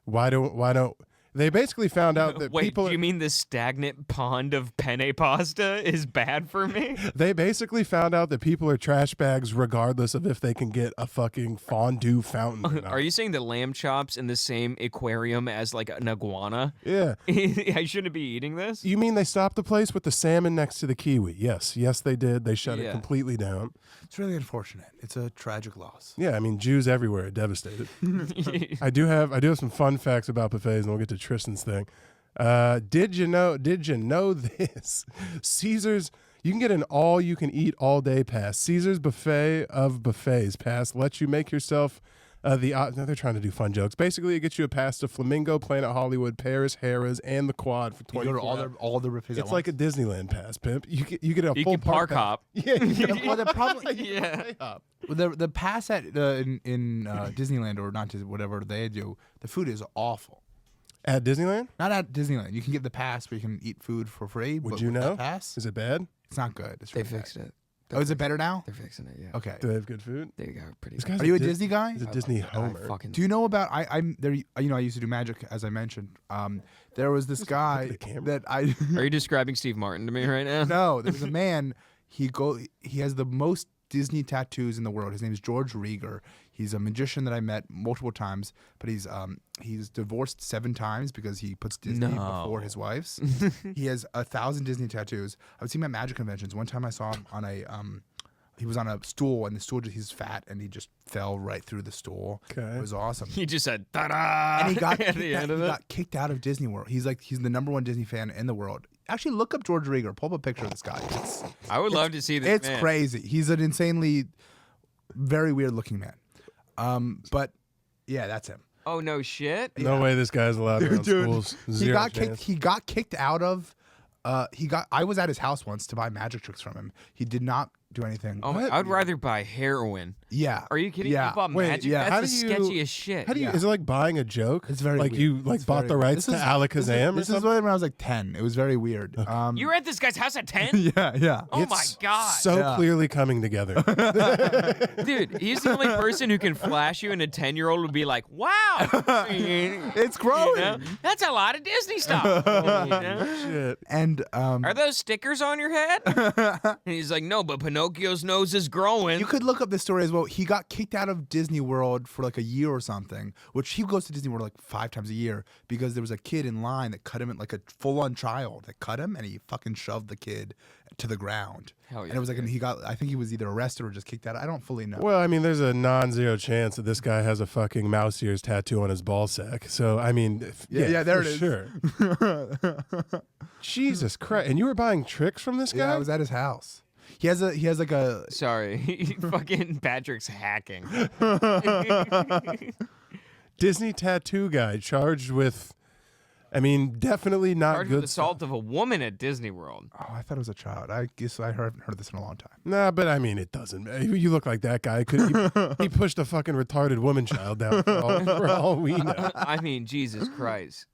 Speaker 1: why don't they basically found out that
Speaker 2: Wait,
Speaker 1: people
Speaker 2: do you mean the stagnant pond of penne pasta is bad for me?
Speaker 1: they basically found out that people are trash bags regardless of if they can get a fucking fondue fountain. Or not.
Speaker 2: Are you saying that lamb chops in the same aquarium as like an iguana?
Speaker 1: Yeah.
Speaker 2: I shouldn't be eating this.
Speaker 1: You mean they stopped the place with the salmon next to the kiwi? Yes, they did. They shut it
Speaker 2: Yeah.
Speaker 1: completely down.
Speaker 3: It's really unfortunate. It's a tragic loss.
Speaker 1: Yeah, I mean Jews everywhere are devastated. I do have some fun facts about buffets, and we'll get to Tristan's thing. Did you know this? Caesar's, you can get an all-you-can-eat all-day pass. Caesar's buffet of buffets pass lets you make yourself now they're trying to do fun jokes. Basically, it gets you a pass to Flamingo, Planet Hollywood, Paris, Harrah's, and the Quad for
Speaker 3: You go
Speaker 1: 24
Speaker 3: to
Speaker 1: hours.
Speaker 3: all the buffets.
Speaker 1: It's like a Disneyland pass, pimp. You get a
Speaker 2: You
Speaker 1: full
Speaker 2: can park
Speaker 1: pass.
Speaker 2: hop.
Speaker 1: Yeah, you get a
Speaker 3: well, the problem.
Speaker 2: Yeah.
Speaker 3: The pass at in Disneyland or not Disney, whatever they do, the food is awful.
Speaker 1: At Disneyland?
Speaker 3: Not at Disneyland. You can get the pass where you can eat food for free.
Speaker 1: Would
Speaker 3: but
Speaker 1: you
Speaker 3: with that
Speaker 1: know?
Speaker 3: pass?
Speaker 1: Is it bad?
Speaker 3: It's not good. It's
Speaker 2: They
Speaker 3: really
Speaker 2: fixed
Speaker 3: bad.
Speaker 2: it.
Speaker 3: Oh, is it better now?
Speaker 2: They're fixing it. Yeah.
Speaker 3: Okay.
Speaker 1: Do they have good food?
Speaker 2: There you go. Pretty.
Speaker 1: This
Speaker 2: bad.
Speaker 1: guy's
Speaker 3: Are you a
Speaker 1: Dis-
Speaker 3: Disney guy?
Speaker 1: He's a Disney homer.
Speaker 2: Fucking.
Speaker 3: Do you know about I'm there? You know, I used to do magic, as I mentioned. There was this guy
Speaker 1: the camera.
Speaker 3: that I
Speaker 2: Are you describing Steve Martin to me right now?
Speaker 3: no. There was a man. He has the most Disney tattoos in the world. His name is George Rieger. He's a magician that I met multiple times, but he's divorced 7 times because he puts Disney
Speaker 2: No.
Speaker 3: before his wife's. He has 1,000 Disney tattoos. I would see him at magic conventions. One time I saw him on a he was on a stool, and the stool he's fat, and he just fell right through the stool.
Speaker 1: Okay.
Speaker 3: It was awesome.
Speaker 2: He just said "ta-da!"
Speaker 3: And he got
Speaker 2: at the end of it.
Speaker 3: kicked out of Disney World. He's the #1 Disney fan in the world. Actually, look up George Rieger. Pull up a picture of this guy.
Speaker 2: I would love to see this.
Speaker 3: It's
Speaker 2: man.
Speaker 3: crazy. He's an insanely, very weird looking man. But yeah, that's him.
Speaker 2: Oh no shit.
Speaker 1: No way this guy's allowed around schools. Zero chance.
Speaker 3: He got kicked out of. I was at his house once to buy magic tricks from him. He did not do anything.
Speaker 2: Oh, my, I'd rather buy heroin.
Speaker 3: Yeah.
Speaker 2: Are you kidding?
Speaker 3: Yeah.
Speaker 2: You bought
Speaker 1: Wait,
Speaker 2: magic?
Speaker 3: yeah.
Speaker 1: How
Speaker 2: That's
Speaker 1: do
Speaker 2: the
Speaker 1: you-
Speaker 2: sketchiest shit.
Speaker 1: How do you?
Speaker 3: Yeah.
Speaker 1: Is it like buying a joke?
Speaker 3: It's very
Speaker 1: like
Speaker 3: weird.
Speaker 1: you like
Speaker 3: It's
Speaker 1: bought
Speaker 3: very
Speaker 1: the
Speaker 3: weird.
Speaker 1: rights to Alakazam or
Speaker 3: This is
Speaker 1: something.
Speaker 3: when I was like 10. It was very weird.
Speaker 2: You were at this guy's house at 10?
Speaker 3: Yeah.
Speaker 2: Oh
Speaker 1: It's
Speaker 2: my god.
Speaker 1: So
Speaker 3: Yeah.
Speaker 1: clearly coming together.
Speaker 2: Dude, he's the only person who can flash you, and a 10-year-old would be like, wow.
Speaker 3: It's
Speaker 2: You
Speaker 3: growing.
Speaker 2: know? That's a lot of Disney stuff. You know?
Speaker 1: Shit.
Speaker 3: And
Speaker 2: Are those stickers on your head? And he's like, no, but Pinocchio's nose is growing.
Speaker 3: you could look up this story as well. He got kicked out of Disney World for like a year or something, which he goes to Disney World like 5 times a year because there was a kid in line that cut him, like a full-on child that cut him, and he fucking shoved the kid to the ground.
Speaker 2: Hell
Speaker 3: And it was like,
Speaker 2: yeah.
Speaker 3: and he got, I think he was either arrested or just kicked out. I don't fully know.
Speaker 1: Well, I mean, there's a non-zero chance that this guy has a fucking mouse ears tattoo on his ball sack. So, I mean,
Speaker 3: Yeah, there
Speaker 1: for
Speaker 3: it is.
Speaker 1: Sure. Jesus Christ! And you were buying tricks from this
Speaker 3: Yeah,
Speaker 1: guy?
Speaker 3: I was at his house. He has like a
Speaker 2: Sorry. Fucking Patrick's hacking.
Speaker 1: Disney tattoo guy charged with, I mean, definitely not
Speaker 2: Charged
Speaker 1: good
Speaker 2: with assault of a woman at Disney World.
Speaker 3: oh, I thought it was a child. I guess I haven't heard this in a long time.
Speaker 1: Nah, but I mean, it doesn't. You look like that guy. He pushed a fucking retarded woman child down for all we know.
Speaker 2: I mean, Jesus Christ.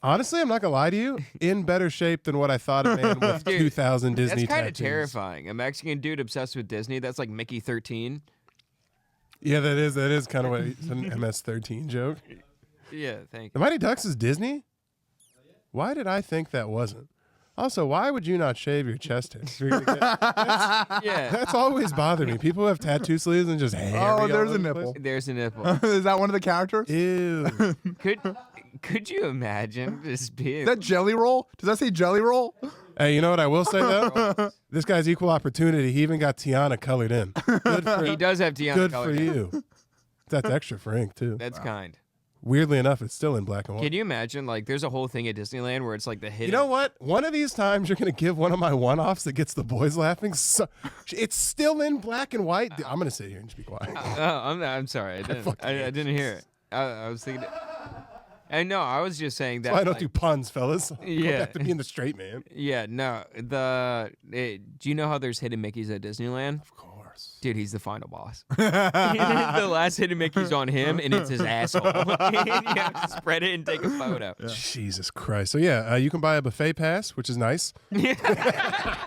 Speaker 1: Honestly, I'm not gonna lie to you. In better shape than what I thought a man with
Speaker 2: Dude,
Speaker 1: 2,000 Disney
Speaker 2: That's kind of
Speaker 1: tattoos.
Speaker 2: terrifying. A Mexican dude obsessed with Disney. That's like Mickey 13.
Speaker 1: Yeah, that is kind of what it's an MS-13 joke.
Speaker 2: Yeah, thank
Speaker 1: The
Speaker 2: you.
Speaker 1: Mighty Ducks is Disney. Why did I think that wasn't? Also, why would you not shave your chest hair? That's always bothered me. People who have tattoo sleeves and just hair.
Speaker 3: Oh, there's a nipple.
Speaker 2: There's a nipple.
Speaker 3: Is that one of the characters?
Speaker 1: Ew.
Speaker 2: Could you imagine just being
Speaker 3: Is that Jelly Roll? Does that say Jelly Roll?
Speaker 1: Hey, you know what I will say though? This guy's equal opportunity. He even got Tiana colored in. Good for,
Speaker 2: He does have Tiana
Speaker 1: good
Speaker 2: colored
Speaker 1: for
Speaker 2: in.
Speaker 1: you. That's extra for ink too.
Speaker 2: That's kind.
Speaker 1: Weirdly enough, it's still in black and white.
Speaker 2: Can you imagine, like, there's a whole thing at Disneyland where it's like the hidden...
Speaker 1: You know what? One of these times you're going to give one of my one-offs that gets the boys laughing. So, it's still in black and white. I'm going to sit here and just be quiet.
Speaker 2: I'm sorry. I didn't hear it. I was thinking... And no, I was just saying that...
Speaker 1: That's why I don't do puns, fellas.
Speaker 2: Yeah.
Speaker 1: Go back to being the straight man.
Speaker 2: Yeah, no. Do you know how there's hidden Mickeys at Disneyland?
Speaker 1: Of course.
Speaker 2: Dude, he's the final boss. The last hidden Mickey's on him, and it's his asshole. You have to spread it and take a photo.
Speaker 1: Yeah. Jesus Christ. So, yeah, you can buy a buffet pass, which is nice.
Speaker 3: I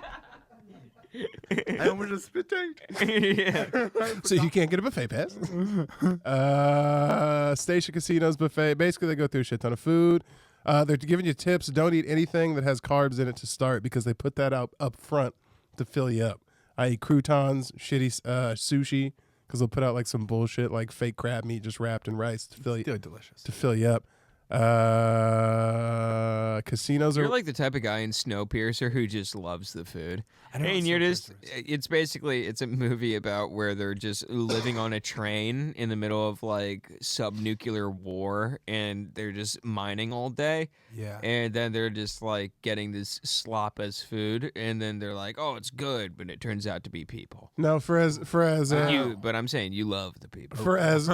Speaker 3: almost just spit tank.
Speaker 2: Yeah.
Speaker 1: So you can't get a buffet pass. Station Casinos buffet. Basically, they go through a shit ton of food. They're giving you tips. Don't eat anything that has carbs in it to start because they put that up front to fill you up. I eat croutons, shitty sushi, because they'll put out like some bullshit like fake crab meat just wrapped in rice to fill you.
Speaker 3: Still delicious.
Speaker 1: To fill you up. Casinos
Speaker 2: You're
Speaker 1: are
Speaker 2: like the type of guy in Snowpiercer who just loves the food. And you're just, it's basically, it's a movie about where they're just living on a train in the middle of like sub-nuclear war and they're just mining all day.
Speaker 3: Yeah.
Speaker 2: And then they're just like getting this slop as food and then they're like, oh, it's good, but it turns out to be people.
Speaker 1: no
Speaker 2: But I'm saying you love the people.
Speaker 1: for as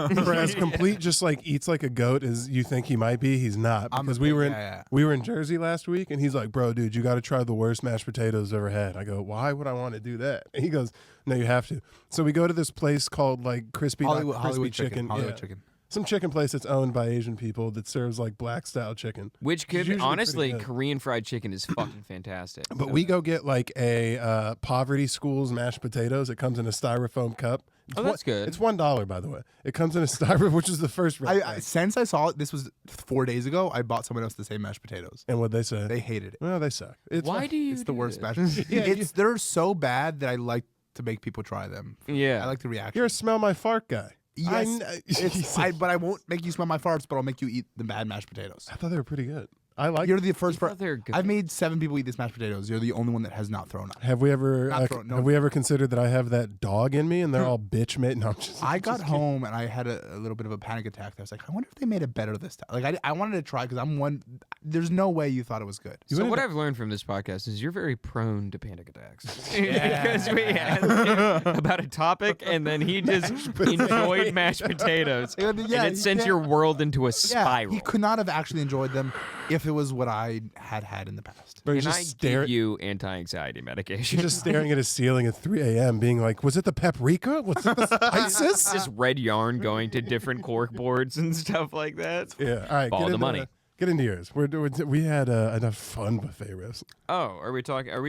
Speaker 1: complete just like eats like a goat as you think he might be. He's not, because we were in Jersey last week and he's like, bro, dude, you got to try the worst mashed potatoes I've ever had. I go, why would I want to do that? And he goes, no, you have to. So we go to this place called like Crispy Chicken.
Speaker 3: Hollywood Chicken.
Speaker 1: Some chicken place that's owned by Asian people that serves like black style chicken.
Speaker 2: Which could,
Speaker 1: usually
Speaker 2: honestly,
Speaker 1: pretty good.
Speaker 2: Korean fried chicken is fucking fantastic.
Speaker 1: But we go get like a poverty schools mashed potatoes. It comes in a styrofoam cup.
Speaker 2: Oh, that's good.
Speaker 1: It's $1, by the way. It comes in a styrofoam, which is the first.
Speaker 3: Since I saw it, this was 4 days ago. I bought someone else the same mashed potatoes.
Speaker 1: And what'd they say?
Speaker 3: They hated it.
Speaker 1: Well, they suck.
Speaker 2: Why do you?
Speaker 3: It's the worst
Speaker 2: this?
Speaker 3: mashed potatoes. They're so bad that I like to make people try them.
Speaker 2: Yeah.
Speaker 3: I like the reaction.
Speaker 1: You're a smell my fart guy.
Speaker 3: Yes, but I won't make you smell my farts, but I'll make you eat the bad mashed potatoes.
Speaker 1: I thought they were pretty good. I like.
Speaker 3: You're the first person.
Speaker 2: they're good.
Speaker 3: I've made 7 people eat this mashed potatoes. You're the only one that has not thrown up.
Speaker 1: Have we ever
Speaker 3: Not
Speaker 1: considered that I have that dog in me and they're all bitch made? No, I'm just.
Speaker 3: I got home and I had a little bit of a panic attack. I was like, I wonder if they made it better this time. Like I wanted to try because I'm one. There's no way you thought it was good.
Speaker 2: So what I've learned from this podcast is you're very prone to panic attacks. Because we asked him about a topic and then he just enjoyed mashed potatoes.
Speaker 3: Yeah,
Speaker 2: and it sent your world into a spiral.
Speaker 3: He could not have actually enjoyed them if it was what I had in the past.
Speaker 1: But
Speaker 2: And
Speaker 1: you're
Speaker 2: I
Speaker 1: just
Speaker 2: give you anti-anxiety medication.
Speaker 1: You're just staring at a ceiling at 3 a.m. being like, was it the paprika? Was it the spices?
Speaker 2: Just red yarn going to different cork boards and stuff like that.
Speaker 1: Yeah. All right.
Speaker 2: Follow the money.
Speaker 1: Get into yours. We had enough fun buffet riffs.
Speaker 2: Oh, are we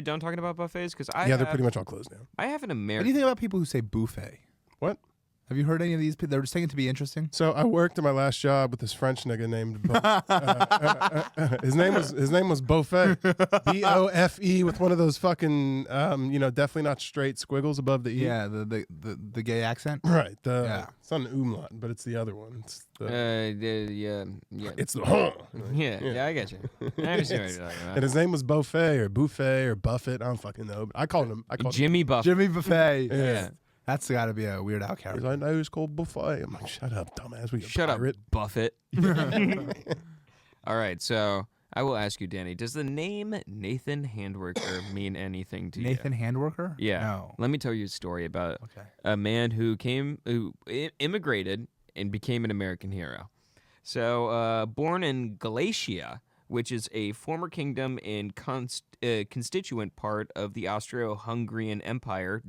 Speaker 2: done talking about buffets? Because
Speaker 1: they're pretty much all closed now.
Speaker 2: I have an
Speaker 3: What do
Speaker 2: American.
Speaker 3: you think about people who say buffet?
Speaker 1: What?
Speaker 3: Have you heard any of these people? They're saying it to be interesting.
Speaker 1: So I worked at my last job with this French nigga named his name was Beaufet, Bofe, with one of those fucking definitely not straight squiggles above the e.
Speaker 3: Yeah, the gay accent.
Speaker 1: Right. It's not an umlaut, but it's the other one. It's the
Speaker 2: Yeah.
Speaker 1: it's the
Speaker 2: Yeah, I get you. I understand what you're talking
Speaker 1: and
Speaker 2: about.
Speaker 1: his name was Beaufet or Buffet or Buffett. I don't fucking know. But I called him
Speaker 2: Jimmy Buffett.
Speaker 3: Jimmy Buffet.
Speaker 1: Yeah.
Speaker 3: That's got to be a Weird Al
Speaker 1: He's
Speaker 3: character.
Speaker 1: like, no, it's called Buffet. I'm like, shut up, dumbass. We
Speaker 2: Shut up,
Speaker 1: pirate.
Speaker 2: Buffett. All right, so I will ask you, Danny, does the name Nathan Handworker mean anything to
Speaker 3: Nathan
Speaker 2: you?
Speaker 3: Handworker?
Speaker 2: Yeah.
Speaker 3: No.
Speaker 2: Let me tell you a story about
Speaker 3: Okay.
Speaker 2: a man who immigrated and became an American hero. So, born in Galicia, which is a former kingdom and constituent part of the Austro-Hungarian Empire,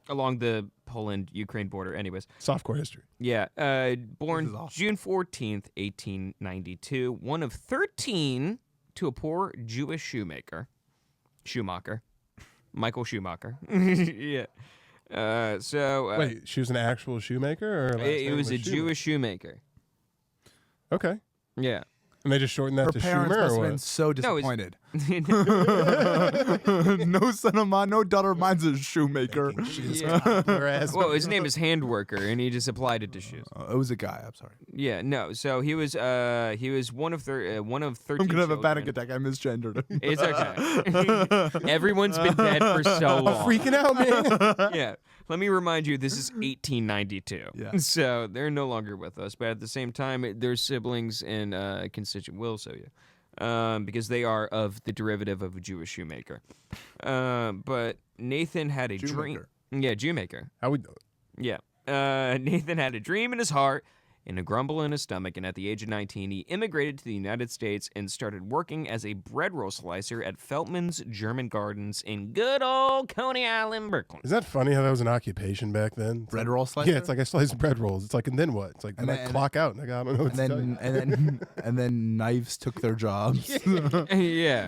Speaker 2: along the Poland-Ukraine border. Anyways,
Speaker 1: Softcore history.
Speaker 2: yeah, born
Speaker 3: This is awesome.
Speaker 2: June 14th, 1892, one of 13 to a poor Jewish Schumacher, Michael Schumacher. Yeah.
Speaker 1: Wait, she was an actual shoemaker, or her last
Speaker 2: it
Speaker 1: name
Speaker 2: was a
Speaker 1: Schumacher?
Speaker 2: Jewish shoemaker.
Speaker 1: Okay.
Speaker 2: Yeah.
Speaker 1: And they just shortened that
Speaker 3: Her
Speaker 1: to
Speaker 3: parents
Speaker 1: Schumer,
Speaker 3: must
Speaker 1: or
Speaker 3: have been
Speaker 1: what?
Speaker 3: so
Speaker 2: No, it's-
Speaker 3: disappointed. No son of mine, no daughter of mine's a shoemaker.
Speaker 2: Well, his name is Handworker, and he just applied it to shoes.
Speaker 3: It was a guy. I'm sorry.
Speaker 2: Yeah, no. So he was one of 13
Speaker 3: I'm gonna have a panic
Speaker 2: children.
Speaker 3: attack. I misgendered him.
Speaker 2: It's okay. Everyone's been dead for so long.
Speaker 1: Freaking out, man.
Speaker 2: Yeah. Let me remind you, this is 1892.
Speaker 3: Yeah.
Speaker 2: So they're no longer with us, but at the same time, their siblings and constituent will show you. Because they are of the derivative of a Jewish shoemaker. But Nathan had a dream. Yeah, Jewmaker.
Speaker 1: How we doing?
Speaker 2: Yeah. Nathan had a dream in his heart and a grumble in his stomach, and at the age of 19, he immigrated to the United States and started working as a bread roll slicer at Feltman's German Gardens in good old Coney Island, Brooklyn.
Speaker 1: Is that funny how that was an occupation back then? It's
Speaker 3: Bread
Speaker 1: like-
Speaker 3: roll slicer.
Speaker 1: Yeah, it's like I slice bread rolls. It's like, and then what? It's like,
Speaker 3: And
Speaker 1: then
Speaker 3: then-
Speaker 1: I clock out. And I don't know what to tell you.
Speaker 3: and then knives took their jobs.
Speaker 2: Yeah.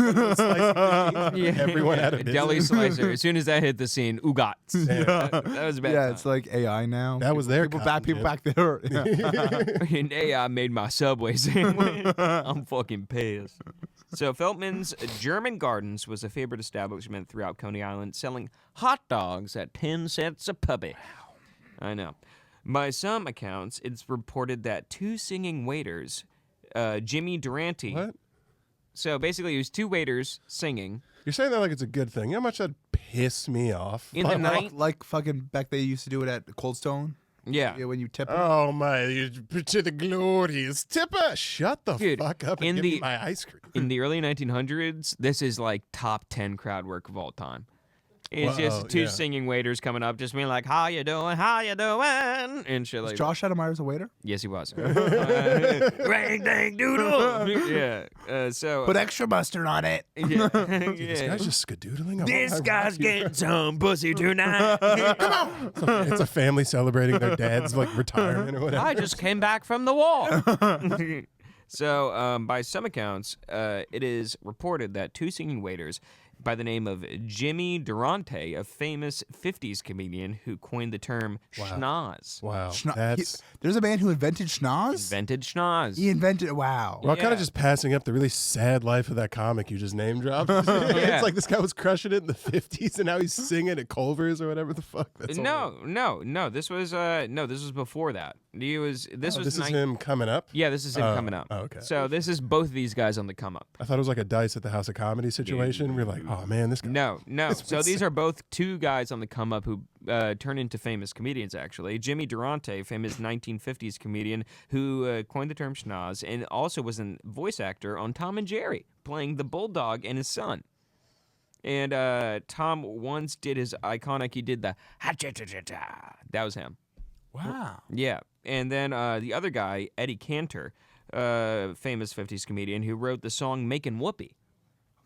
Speaker 1: Everyone had a
Speaker 2: Deli
Speaker 1: business.
Speaker 2: slicer. As soon as that hit the scene, Ugats. That was a bad
Speaker 3: Yeah,
Speaker 2: time.
Speaker 3: it's like AI now.
Speaker 1: That was their
Speaker 3: people
Speaker 1: cotton
Speaker 3: back
Speaker 1: gin.
Speaker 3: there. Yeah.
Speaker 2: And AI made my Subway sandwich. I'm fucking pissed. So Feltman's German Gardens was a favorite establishment throughout Coney Island, selling hot dogs at 10 cents a puppy. Wow. I know. By some accounts, it's reported that two singing waiters, Jimmy Durante.
Speaker 1: What?
Speaker 2: So basically, it was two waiters singing.
Speaker 1: You're saying that like it's a good thing. You know how much that pissed me off?
Speaker 2: In the night.
Speaker 3: Like fucking back they used to do it at Cold Stone.
Speaker 2: Yeah.
Speaker 3: Yeah, when you tip 'em.
Speaker 1: Oh my! To the glorious tipper. Shut the
Speaker 2: Dude,
Speaker 1: fuck up and
Speaker 2: in
Speaker 1: give me
Speaker 2: the-
Speaker 1: my ice cream.
Speaker 2: In the early 1900s, this is like top 10 crowd work of all time. It's
Speaker 1: Whoa,
Speaker 2: just two
Speaker 1: yeah.
Speaker 2: singing waiters coming up, just being like, "How you doing? How you doing?" and shit like.
Speaker 3: Josh Adameyer's a waiter.
Speaker 2: Yes, he was. Ring dang doodle. Yeah. So.
Speaker 3: Put extra mustard on it.
Speaker 2: Yeah.
Speaker 1: This
Speaker 2: yeah.
Speaker 1: guy's just skadoodling.
Speaker 2: This
Speaker 1: I
Speaker 2: guy's
Speaker 1: rock you.
Speaker 2: getting some pussy tonight.
Speaker 1: It's a family celebrating their dad's like retirement or whatever.
Speaker 2: I just came back from the war. So, by some accounts, it is reported that two singing waiters by the name of Jimmy Durante, a famous 50s comedian who coined the term schnoz.
Speaker 1: Wow,
Speaker 3: There's a man who invented schnoz.
Speaker 2: Invented schnoz.
Speaker 3: He invented. Wow.
Speaker 1: We're all kind
Speaker 2: Yeah.
Speaker 1: of just passing up the really sad life of that comic you just name dropped. It's like this guy was crushing it in the 50s and now he's singing at Culver's or whatever the fuck. That's all.
Speaker 2: No. This was before that. This
Speaker 1: This
Speaker 2: was
Speaker 1: is him coming up.
Speaker 2: Yeah, this is him coming up.
Speaker 1: Oh, okay.
Speaker 2: So this is both of these guys on the come up.
Speaker 1: I thought it was like a Dice at the House of Comedy situation. We're like, oh man, this guy.
Speaker 2: No.
Speaker 1: It's
Speaker 2: So these are both two guys on the come up who turn into famous comedians, actually. Jimmy Durante, famous 1950s comedian who coined the term schnoz and also was a voice actor on Tom and Jerry, playing the bulldog and his son. And Tom once did his iconic, he did the ha-cha-cha-cha-cha. That was him.
Speaker 3: Wow.
Speaker 2: Yeah. And then the other guy, Eddie Cantor, famous 50s comedian who wrote the song Makin' Whoopee.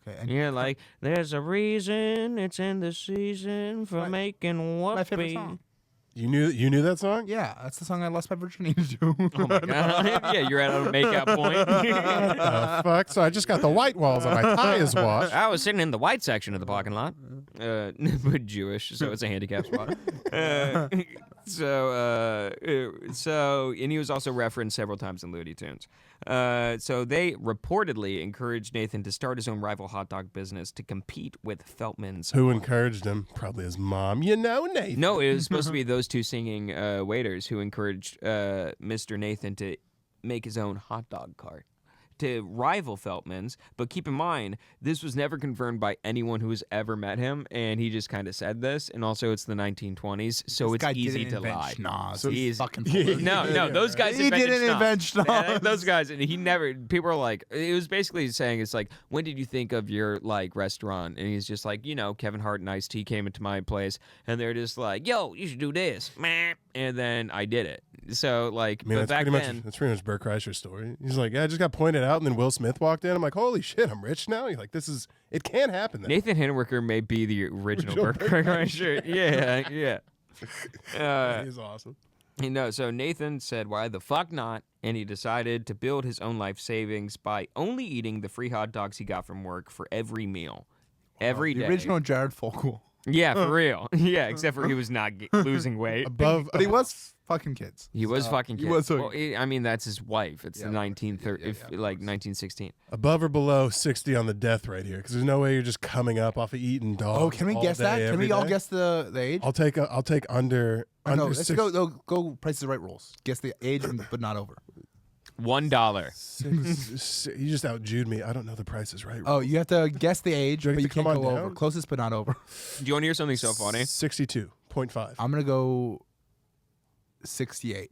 Speaker 3: Okay. And
Speaker 2: Yeah, like, there's a reason it's in the season for making whoopee.
Speaker 3: my favorite song.
Speaker 1: You knew that song?
Speaker 3: Yeah, that's the song I lost my virginity to.
Speaker 2: Oh my god! Yeah, you're at a makeout point.
Speaker 1: Fuck. So I just got the white walls and my tie is washed.
Speaker 2: I was sitting in the white section of the parking lot, but Jewish, so it's a handicap spot. So, and he was also referenced several times in Looney Tunes. So they reportedly encouraged Nathan to start his own rival hot dog business to compete with Feltman's.
Speaker 1: Who encouraged him? Probably his mom. You know, Nathan.
Speaker 2: No, it was supposed to be those two singing waiters who encouraged Mr. Nathan to make his own hot dog cart to rival Feltman's. But keep in mind, this was never confirmed by anyone who has ever met him, and he just kind of said this. And also, it's the 1920s, so
Speaker 3: This
Speaker 2: it's
Speaker 3: guy
Speaker 2: easy
Speaker 3: didn't
Speaker 2: to
Speaker 3: invent
Speaker 2: lie.
Speaker 3: schnoz.
Speaker 2: So
Speaker 3: He's
Speaker 2: he's-
Speaker 3: fucking full of
Speaker 2: No, those guys
Speaker 3: He
Speaker 2: invented
Speaker 3: didn't
Speaker 2: schnoz.
Speaker 3: invent schnoz.
Speaker 2: Those guys, and he never. People are like, it was basically saying, it's like, when did you think of your like restaurant? And he's just like, Kevin Hart and Ice-T came into my place, and they're just like, yo, you should do this, meh. And then I did it. So like,
Speaker 1: I mean,
Speaker 2: but
Speaker 1: that's
Speaker 2: back
Speaker 1: pretty
Speaker 2: then,
Speaker 1: much that's pretty much Bert Kreischer's story. He's like, yeah, I just got pointed out, and then Will Smith walked in. I'm like, holy shit, I'm rich now. He's like, it can't happen. Then.
Speaker 2: Nathan Handwerker may be the original Burt Kreischer. Yeah.
Speaker 1: That is awesome.
Speaker 2: So Nathan said, why the fuck not? And he decided to build his own life savings by only eating the free hot dogs he got from work for every meal. Every day.
Speaker 3: The original Jared Fogle.
Speaker 2: Yeah, for real. Yeah, except for he was not losing weight.
Speaker 1: Above,
Speaker 3: But he was fucking kids.
Speaker 2: He was fucking
Speaker 3: he
Speaker 2: kids.
Speaker 3: was
Speaker 2: Well, I mean, that's his wife. It's the 1930,
Speaker 3: yeah,
Speaker 2: like 1916.
Speaker 1: above or below 60 on the death right here, because there's no way you're just coming up off of eating dogs.
Speaker 3: Oh, can we
Speaker 1: all
Speaker 3: guess
Speaker 1: day,
Speaker 3: that? Can
Speaker 1: every
Speaker 3: we all
Speaker 1: day.
Speaker 3: guess the age?
Speaker 1: I'll take under.
Speaker 3: Oh,
Speaker 1: under
Speaker 3: no, let's
Speaker 1: 60.
Speaker 3: go Price is Right rules. Guess the age, but not over.
Speaker 2: $1.
Speaker 1: You just outjewed me. I don't know the Price is Right.
Speaker 3: Oh, you have to guess the age,
Speaker 1: Do I
Speaker 3: but
Speaker 1: get
Speaker 3: you
Speaker 1: to come
Speaker 3: can't
Speaker 1: on
Speaker 3: go
Speaker 1: down?
Speaker 3: over. Closest, but not over.
Speaker 2: Do you want to hear something so funny?
Speaker 1: 62.5.
Speaker 3: I'm gonna go 68.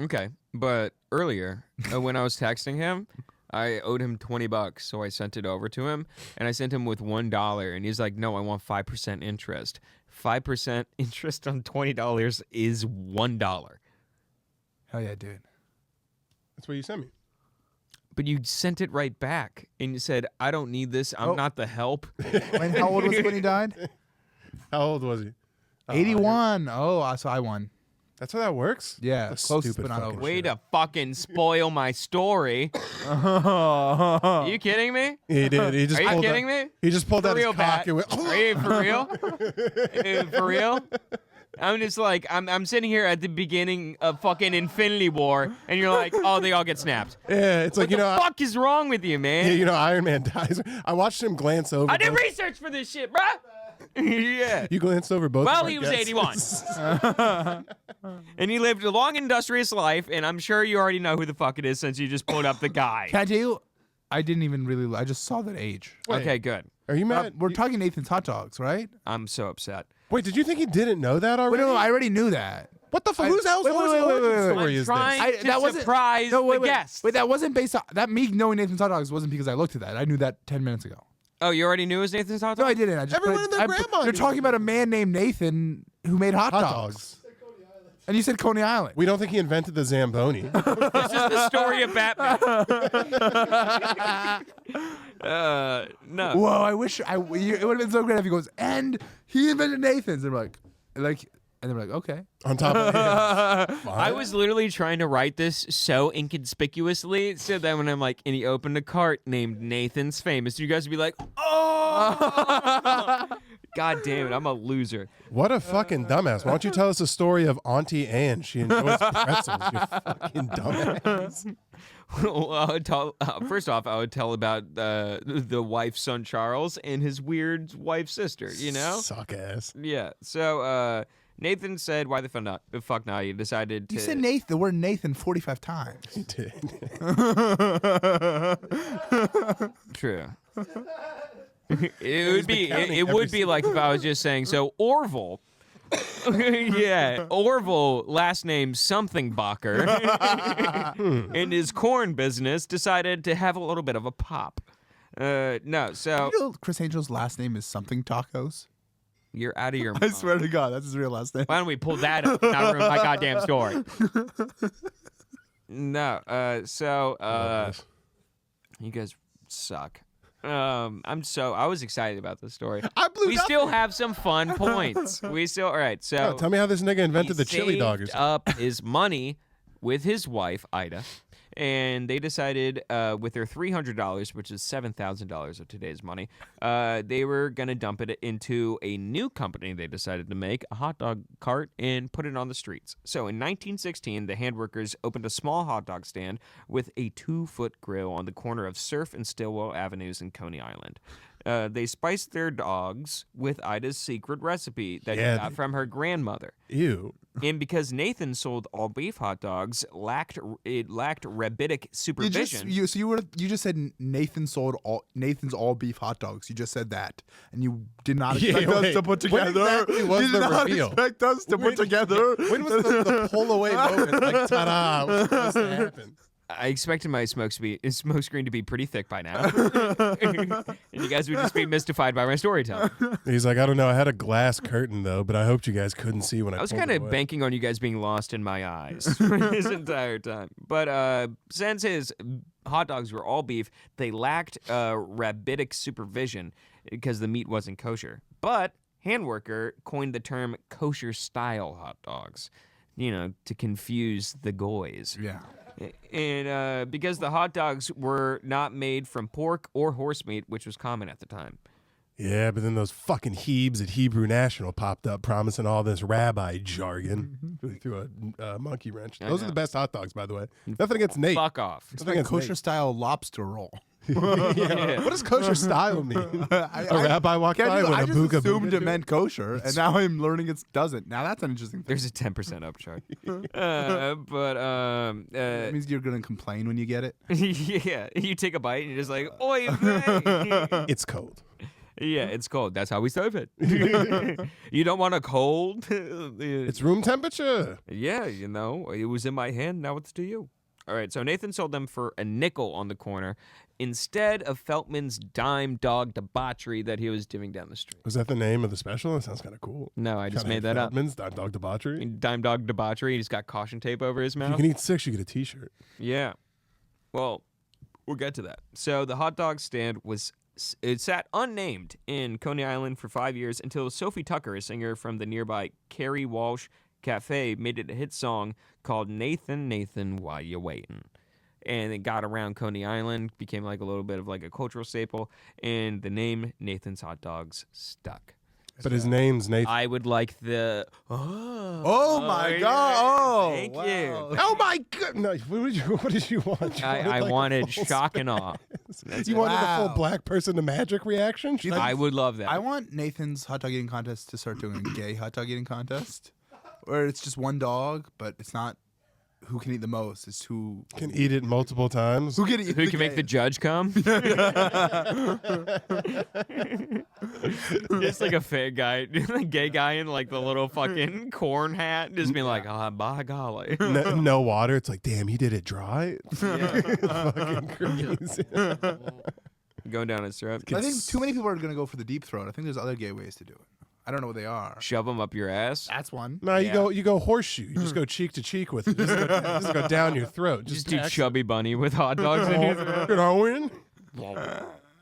Speaker 2: Okay, but earlier when I was texting him, I owed him $20, so I sent it over to him, and I sent him with $1, and he's like, "No, I want 5% interest. 5% interest on $20 is $1."
Speaker 3: Hell yeah, dude.
Speaker 1: That's what you sent me.
Speaker 2: But you sent it right back, and you said, "I don't need this. I'm not the help."
Speaker 3: How old was he when he died?
Speaker 1: How old was he?
Speaker 3: 81. Oh, so I won.
Speaker 1: That's how that works?
Speaker 3: Yeah,
Speaker 1: That's
Speaker 3: closest,
Speaker 1: stupid
Speaker 3: but not
Speaker 1: fucking
Speaker 3: over.
Speaker 2: Way
Speaker 1: shit.
Speaker 2: to fucking spoil my story. Are you kidding me?
Speaker 1: He did. He just
Speaker 2: Are you
Speaker 1: pulled
Speaker 2: kidding
Speaker 1: out,
Speaker 2: me?
Speaker 1: He just pulled
Speaker 2: For
Speaker 1: out his
Speaker 2: real,
Speaker 1: cock
Speaker 2: Pat?
Speaker 1: and went,
Speaker 2: Are you for real? For real? I'm just like, I'm sitting here at the beginning of fucking Infinity War, and you're like, oh, they all get snapped.
Speaker 1: yeah, it's like,
Speaker 2: What
Speaker 1: you
Speaker 2: the
Speaker 1: know,
Speaker 2: fuck is wrong with you, man?
Speaker 1: yeah, you know, Iron Man dies. I watched him glance over.
Speaker 2: I did
Speaker 1: both-
Speaker 2: research for this shit, bruh. Yeah.
Speaker 1: You glanced over both.
Speaker 2: Well,
Speaker 1: of our
Speaker 2: he was
Speaker 1: guesses.
Speaker 2: 81. And he lived a long, industrious life, and I'm sure you already know who the fuck it is since you just pulled up the guy.
Speaker 3: Can I tell you? I didn't even really. I just saw that age.
Speaker 1: Wait,
Speaker 2: Okay, good.
Speaker 1: Are you mad?
Speaker 3: We're talking Nathan's Hot Dogs, right?
Speaker 2: I'm so upset.
Speaker 1: Wait, did you think he didn't know that
Speaker 3: Wait,
Speaker 1: already?
Speaker 3: no, I already knew that.
Speaker 1: What the fuck?
Speaker 3: I-
Speaker 1: Whose house
Speaker 3: wait,
Speaker 1: was
Speaker 3: wait,
Speaker 1: the
Speaker 3: wait,
Speaker 1: origin
Speaker 3: wait, wait.
Speaker 1: story
Speaker 2: I'm
Speaker 1: is
Speaker 2: trying
Speaker 1: this?
Speaker 2: to surprise
Speaker 3: no, wait,
Speaker 2: the
Speaker 3: wait.
Speaker 2: guest.
Speaker 3: Wait, that wasn't based on that. Me knowing Nathan's Hot Dogs wasn't because I looked at that. I knew that 10 minutes ago.
Speaker 2: Oh, you already knew it was Nathan's Hot
Speaker 3: No,
Speaker 2: Dog?
Speaker 3: I didn't. I just
Speaker 1: Everyone and their grandma
Speaker 3: You're
Speaker 1: knew.
Speaker 3: talking about a man named Nathan who made hot dogs. And you said Coney Island.
Speaker 1: We don't think he invented the Zamboni.
Speaker 2: This is the story of Batman. No.
Speaker 3: Whoa, I wish it would have been so great if he goes, and he invented Nathan's. And they're like, and they're like, okay.
Speaker 1: On top of it.
Speaker 2: I was literally trying to write this so inconspicuously so that when I'm like, and he opened a cart named Nathan's Famous, you guys would be like, oh! God damn it, I'm a loser.
Speaker 1: What a fucking dumbass. Why don't you tell us a story of Auntie Anne? She enjoys pretzels. You fucking dumbass.
Speaker 2: Well, I would tell, first off, I would tell about the wife's son Charles and his weird wife's sister, you know?
Speaker 1: Suck ass.
Speaker 2: Yeah. So Nathan said, why the fuck not? He decided to...
Speaker 3: You said Nathan, the word Nathan 45 times.
Speaker 1: He did.
Speaker 2: True. It would be
Speaker 1: counting
Speaker 2: it
Speaker 1: every
Speaker 2: would be like if I was just saying so Orville. Yeah, Orville, last name something Bacher, in his corn business decided to have a little bit of a pop. No, so
Speaker 3: You know Chris Angel's last name is something tacos?
Speaker 2: you're out of your
Speaker 3: I
Speaker 2: mind.
Speaker 3: swear to God, that's his real last name.
Speaker 2: Why don't we pull that up and not ruin my goddamn story? No, you guys suck. I was excited about this story. We still have some fun points. All right, so
Speaker 1: Oh, tell me how this nigga invented the
Speaker 2: he
Speaker 1: chili dog or
Speaker 2: saved
Speaker 1: something.
Speaker 2: up his money with his wife Ida, and they decided with their $300, which is $7,000 of today's money, they were gonna dump it into a new company they decided to make, a hot dog cart, and put it on the streets. So in 1916, the handworkers opened a small hot dog stand with a 2-foot grill on the corner of Surf and Stillwell Avenues in Coney Island. They spiced their dogs with Ida's secret recipe that
Speaker 1: Yeah,
Speaker 2: he got from her grandmother.
Speaker 1: Ew.
Speaker 2: And because Nathan sold all beef hot dogs, lacked rabbinic supervision.
Speaker 3: You just said Nathan's all beef hot dogs. You just said that, and you did not
Speaker 1: Yeah,
Speaker 3: expect us
Speaker 1: wait.
Speaker 3: to put
Speaker 1: When
Speaker 3: together.
Speaker 1: exactly was
Speaker 3: you
Speaker 1: the
Speaker 3: did not
Speaker 1: reveal?
Speaker 3: expect us to put together.
Speaker 1: When was the pull away moment? Like, ta-da, what's supposed to happen?
Speaker 2: I expected my smoke screen to be pretty thick by now, and you guys would just be mystified by my storytelling.
Speaker 1: He's like, I don't know. I had a glass curtain, though, but I hoped you guys couldn't see when I
Speaker 2: I was
Speaker 1: pulled
Speaker 2: kind
Speaker 1: it
Speaker 2: of
Speaker 1: away.
Speaker 2: banking on you guys being lost in my eyes this entire time. But since his hot dogs were all beef, they lacked rabbinic supervision because the meat wasn't kosher. But Handworker coined the term kosher-style hot dogs, to confuse the goys.
Speaker 3: Yeah.
Speaker 2: And because the hot dogs were not made from pork or horse meat, which was common at the time.
Speaker 1: Yeah, but then those fucking Hebes at Hebrew National popped up promising all this rabbi jargon. Really threw a monkey wrench. Those are the best hot dogs, by the way. Nothing against Nate.
Speaker 2: Fuck off.
Speaker 3: It's like kosher-style lobster roll.
Speaker 1: Yeah. What does kosher style mean? A rabbi walked by with
Speaker 3: I
Speaker 1: a
Speaker 3: just
Speaker 1: booga
Speaker 3: assumed
Speaker 1: booga.
Speaker 3: it meant kosher, and now I'm learning it doesn't. Now that's an interesting thing.
Speaker 2: There's a 10% upcharge.
Speaker 3: That means you're going to complain when you get it.
Speaker 2: Yeah, you take a bite and you're just like, oy vey.
Speaker 1: It's cold.
Speaker 2: Yeah, it's cold. That's how we serve it. You don't want a cold?
Speaker 1: It's room temperature.
Speaker 2: Yeah, you know, it was in my hand. Now it's to you. All right, so Nathan sold them for a nickel on the corner instead of Feltman's dime dog debauchery that he was doing down the street.
Speaker 1: Was that the name of the special? That sounds kind of cool.
Speaker 2: No, I just
Speaker 1: Kinda
Speaker 2: made that up.
Speaker 1: Feldman's Dime Dog Debauchery.
Speaker 2: Dime dog debauchery. He's got caution tape over his
Speaker 1: If you
Speaker 2: mouth.
Speaker 1: can eat 6, you get a T-shirt.
Speaker 2: Yeah. Well, we'll get to that. So the hot dog stand it sat unnamed in Coney Island for 5 years until Sophie Tucker, a singer from the nearby Carrie Walsh Cafe, made it a hit song called Nathan, Nathan, Why You Waitin'? And it got around Coney Island, became like a little bit of like a cultural staple, and the name Nathan's Hot Dogs stuck.
Speaker 1: But his name's Nathan.
Speaker 2: I would like the...
Speaker 3: Oh my
Speaker 2: yeah.
Speaker 3: God. Oh,
Speaker 2: Thank
Speaker 3: wow.
Speaker 2: you.
Speaker 1: Oh my god! No, what did you want? You
Speaker 2: I
Speaker 1: like, a
Speaker 2: wanted
Speaker 1: full
Speaker 2: shock and
Speaker 1: spin.
Speaker 2: awe.
Speaker 1: You wanted a full
Speaker 3: Wow.
Speaker 1: black person to magic reaction?
Speaker 2: I would love that.
Speaker 3: I want Nathan's hot dog eating contest to start doing a gay hot dog eating contest, where it's just one dog, but it's not who can eat the most. It's who
Speaker 1: Can eat it multiple times.
Speaker 3: who can eat.
Speaker 2: Who can make the judge come? Just like a fat guy, like gay guy in like the little fucking corn hat, just being like, "Ah, by golly."
Speaker 1: No water. It's like, damn, he did it dry. Fucking crazy.
Speaker 2: Going down his throat.
Speaker 3: I think too many people are gonna go for the deep throat. I think there's other gay ways to do it. I don't know what they are.
Speaker 2: Shove them up your ass.
Speaker 3: That's one.
Speaker 1: No,
Speaker 2: Yeah.
Speaker 1: you go horseshoe. You just go cheek to cheek with it. Just go down your throat.
Speaker 2: Just do
Speaker 1: tax
Speaker 2: chubby bunny with hot dogs in your throat.
Speaker 1: it. You know, win.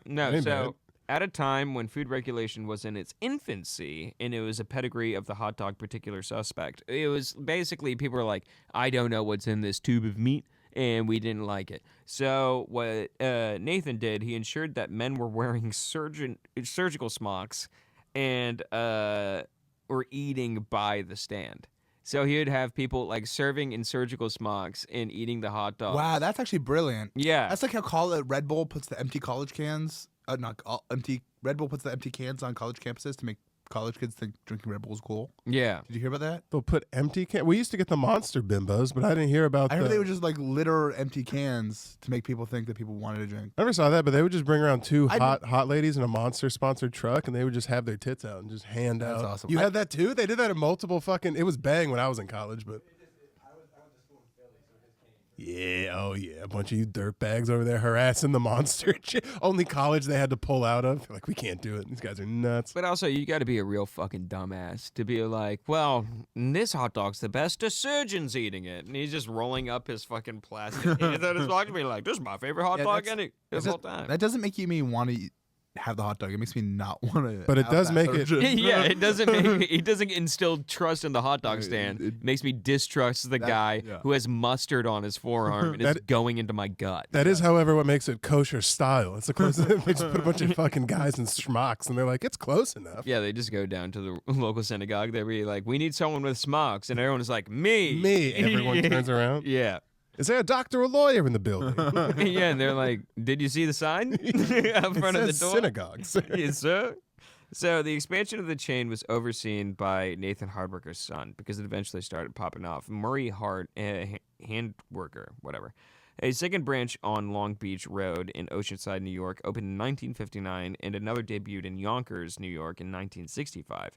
Speaker 2: No,
Speaker 1: Hey,
Speaker 2: so
Speaker 1: man.
Speaker 2: at a time when food regulation was in its infancy and it was a pedigree of the hot dog particular suspect, it was basically people were like, I don't know what's in this tube of meat, and we didn't like it. So what Nathan did, he ensured that men were wearing surgical smocks and were eating by the stand. So he would have people like serving in surgical smocks and eating the hot dog.
Speaker 3: Wow, that's actually brilliant.
Speaker 2: Yeah.
Speaker 3: That's like how Red Bull puts the empty college cans. Red Bull puts the empty cans on college campuses to make college kids think drinking Red Bull is cool.
Speaker 2: Yeah.
Speaker 3: Did you hear about that?
Speaker 1: They'll put empty can. We used to get the monster bimbos, but I didn't hear about.
Speaker 3: I heard they would just like litter empty cans to make people think that people wanted to drink.
Speaker 1: I never saw that, but they would just bring around two
Speaker 3: I-
Speaker 1: hot ladies in a monster sponsored truck, and they would just have their tits out and just hand
Speaker 3: That's
Speaker 1: out.
Speaker 3: awesome.
Speaker 1: You had that too? They did that in multiple fucking. It was bang when I was in college, but. Yeah, oh yeah, a bunch of you dirtbags over there harassing the monster. Only college they had to pull out of. They're like, we can't do it. These guys are nuts.
Speaker 2: But also, you got to be a real fucking dumbass to be like, well, this hot dog's the best. A surgeon's eating it, and he's just rolling up his fucking plastic hands out his pocket, being like, "This is my favorite hot dog any this whole time."
Speaker 3: That doesn't make me want to have the hot dog. It makes me not want to.
Speaker 1: But it does make it-
Speaker 2: Yeah, it doesn't make it doesn't instill trust in the hot dog stand. It makes me distrust the guy who has mustard on his forearm and is going into my gut.
Speaker 1: That is, however, what makes it kosher style. It's the closest. They just put a bunch of fucking guys in smocks, and they're like, it's close enough.
Speaker 2: Yeah, they just go down to the local synagogue. They're really like, "We need someone with smocks," and everyone's like, "Me,
Speaker 1: Me. Everyone turns around.
Speaker 2: Yeah.
Speaker 1: Is there a doctor or lawyer in the building?
Speaker 2: Yeah, and they're like, "Did you see the sign out front of the
Speaker 1: Says
Speaker 2: door?"
Speaker 1: synagogues.
Speaker 2: Yes, sir. So the expansion of the chain was overseen by Nathan Hardworker's son because it eventually started popping off. Murray Handworker, whatever. A second branch on Long Beach Road in Oceanside, New York, opened in 1959, and another debuted in Yonkers, New York, in 1965.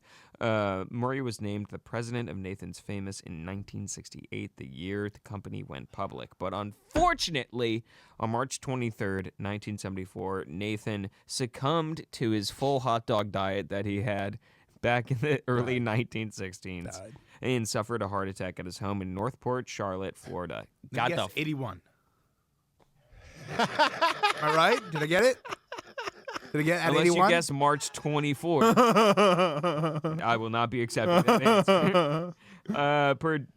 Speaker 2: Murray was named the president of Nathan's Famous in 1968, the year the company went public. But unfortunately, on March 23rd, 1974, Nathan succumbed to his full hot dog diet that he had back in the early 1916s and suffered a heart attack at his home in Northport, Charlotte, Florida. Got the
Speaker 3: 81. Am I right? Did I get it? Did I get it at
Speaker 2: Unless
Speaker 3: 81?
Speaker 2: you guess March 24th. I will not be accepting that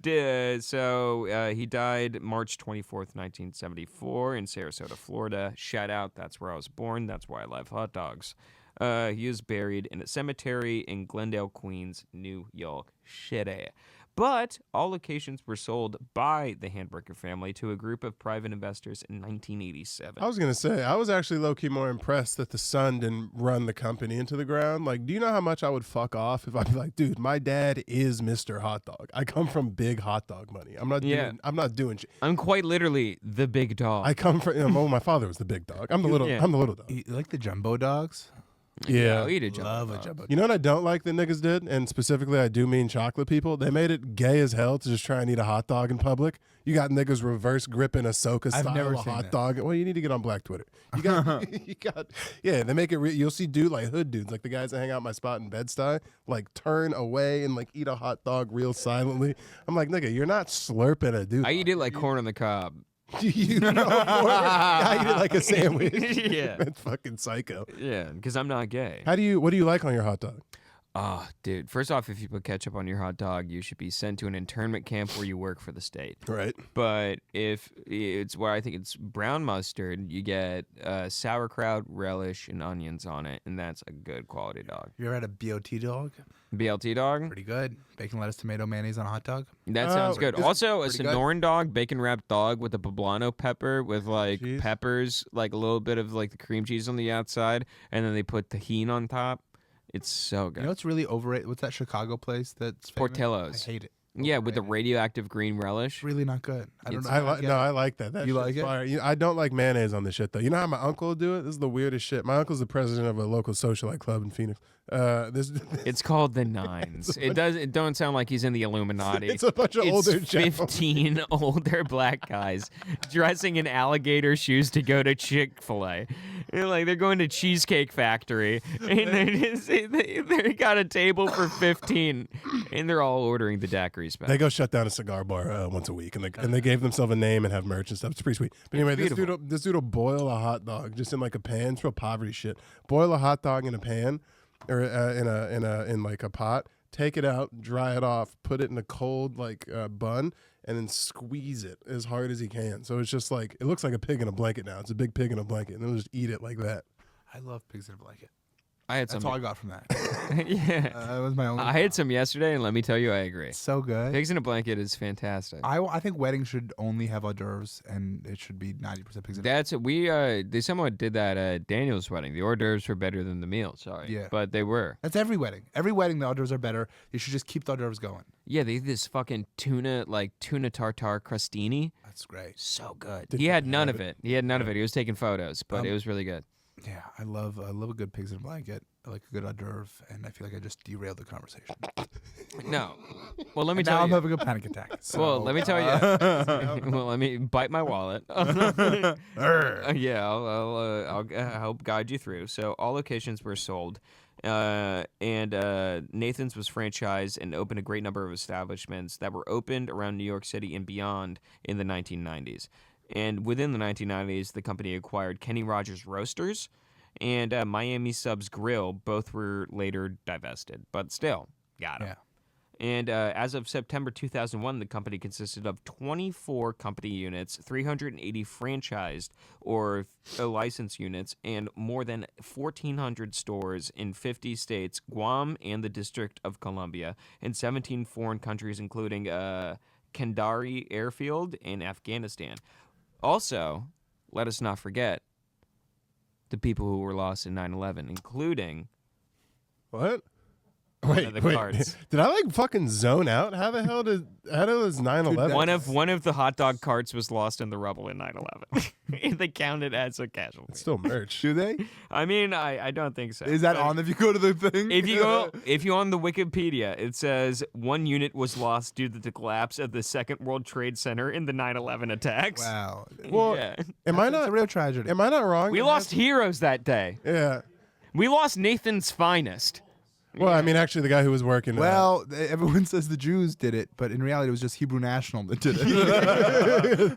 Speaker 2: answer. He died March 24th, 1974 in Sarasota, Florida. Shout out, that's where I was born. That's why I love hot dogs. He is buried in a cemetery in Glendale, Queens, New York City. But all locations were sold by the Handwerker family to a group of private investors in 1987.
Speaker 1: I was going to say, I was actually low-key more impressed that the son didn't run the company into the ground. Like, do you know how much I would fuck off if I'd be like, dude, my dad is Mr. Hot Dog. I come from big hot dog money. I'm not doing shit.
Speaker 2: I'm quite literally the big dog.
Speaker 1: I come from, my father was the big dog. I'm the little dog.
Speaker 3: You like the jumbo dogs?
Speaker 1: Yeah.
Speaker 2: I'll eat a jumbo
Speaker 3: Love
Speaker 2: dog.
Speaker 3: a jumbo.
Speaker 1: You know what I don't like that niggas did? And specifically, I do mean chocolate people. They made it gay as hell to just try and eat a hot dog in public. You got niggas reverse gripping Ahsoka style
Speaker 3: never
Speaker 1: a
Speaker 3: seen
Speaker 1: hot
Speaker 3: that.
Speaker 1: dog. Well, you need to get on Black Twitter. You got, yeah, they make it, you'll see hood dudes, like the guys that hang out my spot in Bed-Stuy, like turn away and like eat a hot dog real silently. I'm like, nigga, you're not slurping a dude.
Speaker 2: I eat it like corn on the cob.
Speaker 1: You know, I eat it like a sandwich.
Speaker 2: Yeah.
Speaker 1: That's fucking psycho.
Speaker 2: Yeah, because I'm not gay.
Speaker 1: What do you like on your hot dog?
Speaker 2: Oh, dude. First off, if you put ketchup on your hot dog, you should be sent to an internment camp where you work for the state.
Speaker 1: Right.
Speaker 2: But if it's where I think it's brown mustard, you get sauerkraut, relish, and onions on it, and that's a good quality dog.
Speaker 3: You ever had a BOT dog?
Speaker 2: BLT dog?
Speaker 3: Pretty good. Bacon, lettuce, tomato, mayonnaise on a hot dog.
Speaker 2: That sounds good.
Speaker 3: It's
Speaker 2: Also, a
Speaker 3: pretty good.
Speaker 2: Sonoran dog, bacon wrapped dog with a poblano pepper with like
Speaker 1: Cheese.
Speaker 2: peppers, like a little bit of like the cream cheese on the outside, and then they put tahini on top. It's so good.
Speaker 3: You know what's really overrated? What's that Chicago place that's famous?
Speaker 2: Portillo's.
Speaker 3: I hate it.
Speaker 2: Yeah, with the
Speaker 3: Overrated.
Speaker 2: radioactive green relish.
Speaker 3: It's really not good. I don't know.
Speaker 1: I like that. That
Speaker 3: You
Speaker 1: shit's
Speaker 3: like it?
Speaker 1: fire. I don't like mayonnaise on this shit though. You know how my uncle will do it? This is the weirdest shit. My uncle's the president of a local socialite club in Phoenix.
Speaker 2: It's called the Nines. It don't sound like he's in the Illuminati.
Speaker 1: It's a bunch of older gentlemen.
Speaker 2: 15 older black guys dressing in alligator shoes to go to Chick-fil-A. Like they're going to Cheesecake Factory and they got a table for 15 and they're all ordering the daiquiri special.
Speaker 1: They go shut down a cigar bar once a week, and they gave themselves a name and have merch and stuff. It's pretty sweet. But anyway, this dude will boil a hot dog just in like a pan. It's real poverty shit. Boil a hot dog in a pan, or in like a pot. Take it out, dry it off, put it in a cold like bun, and then squeeze it as hard as he can. So it's just like it looks like a pig in a blanket now. It's a big pig in a blanket, and they'll just eat it like that.
Speaker 3: I love pigs in a blanket.
Speaker 2: I had
Speaker 3: That's
Speaker 2: some.
Speaker 3: all I got from that.
Speaker 2: Yeah.
Speaker 3: That was my only.
Speaker 2: I had some yesterday, and let me tell you, I agree.
Speaker 3: It's so good.
Speaker 2: Pigs in a blanket is fantastic.
Speaker 3: I think weddings should only have hors d'oeuvres, and it should be 90% pigs in a
Speaker 2: That's they somewhat did that at Daniel's wedding. The hors d'oeuvres were better than the meal. Sorry,
Speaker 3: Yeah.
Speaker 2: but they were.
Speaker 3: That's every wedding. Every wedding, the hors d'oeuvres are better. You should just keep the hors d'oeuvres going.
Speaker 2: Yeah, they did this fucking tuna tartare crostini.
Speaker 3: That's great.
Speaker 2: So good.
Speaker 1: Didn't
Speaker 2: He had
Speaker 1: even
Speaker 2: none
Speaker 1: have
Speaker 2: of it. He had none of it. He was taking photos, but it was really good.
Speaker 3: Yeah, I love a good pigs in a blanket. I like a good hors d'oeuvre, and I feel like I just derailed the conversation.
Speaker 2: No. Well, let me
Speaker 3: And now
Speaker 2: tell
Speaker 3: I'm
Speaker 2: you.
Speaker 3: having a panic attack. So.
Speaker 2: Well, let me tell you. Well, let me bite my wallet. Yeah, I'll help guide you through. So all locations were sold, and Nathan's was franchised and opened a great number of establishments that were opened around New York City and beyond in the 1990s. And within the 1990s, the company acquired Kenny Rogers Roasters and Miami Subs Grill. Both were later divested, but still, got them.
Speaker 3: Yeah.
Speaker 2: And as of September 2001, the company consisted of 24 company units, 380 franchised or licensed units, and more than 1,400 stores in 50 states, Guam and the District of Columbia, and 17 foreign countries, including Kandahar Airfield in Afghanistan. Also, let us not forget the people who were lost in 9/11, including
Speaker 1: What? Wait,
Speaker 2: the
Speaker 1: wait.
Speaker 2: cards.
Speaker 1: Did I like fucking zone out? How the hell was 9/11?
Speaker 2: one of the hot dog carts was lost in the rubble in 9/11. They count it as a casualty.
Speaker 1: It's still merch.
Speaker 3: Do they?
Speaker 2: I mean, I don't think so.
Speaker 3: Is that
Speaker 2: But
Speaker 3: on if you go to the thing?
Speaker 2: If you on the Wikipedia, it says one unit was lost due to the collapse of the Second World Trade Center in the 9/11 attacks.
Speaker 3: Wow.
Speaker 1: Well,
Speaker 2: Yeah.
Speaker 1: am I
Speaker 3: It's a
Speaker 1: not?
Speaker 3: real tragedy.
Speaker 1: Am I not wrong?
Speaker 2: We lost heroes that day.
Speaker 1: Yeah.
Speaker 2: We lost Nathan's finest.
Speaker 1: Well, I mean, actually, the guy who was working.
Speaker 3: Well, everyone says the Jews did it, but in reality, it was just Hebrew National that did it.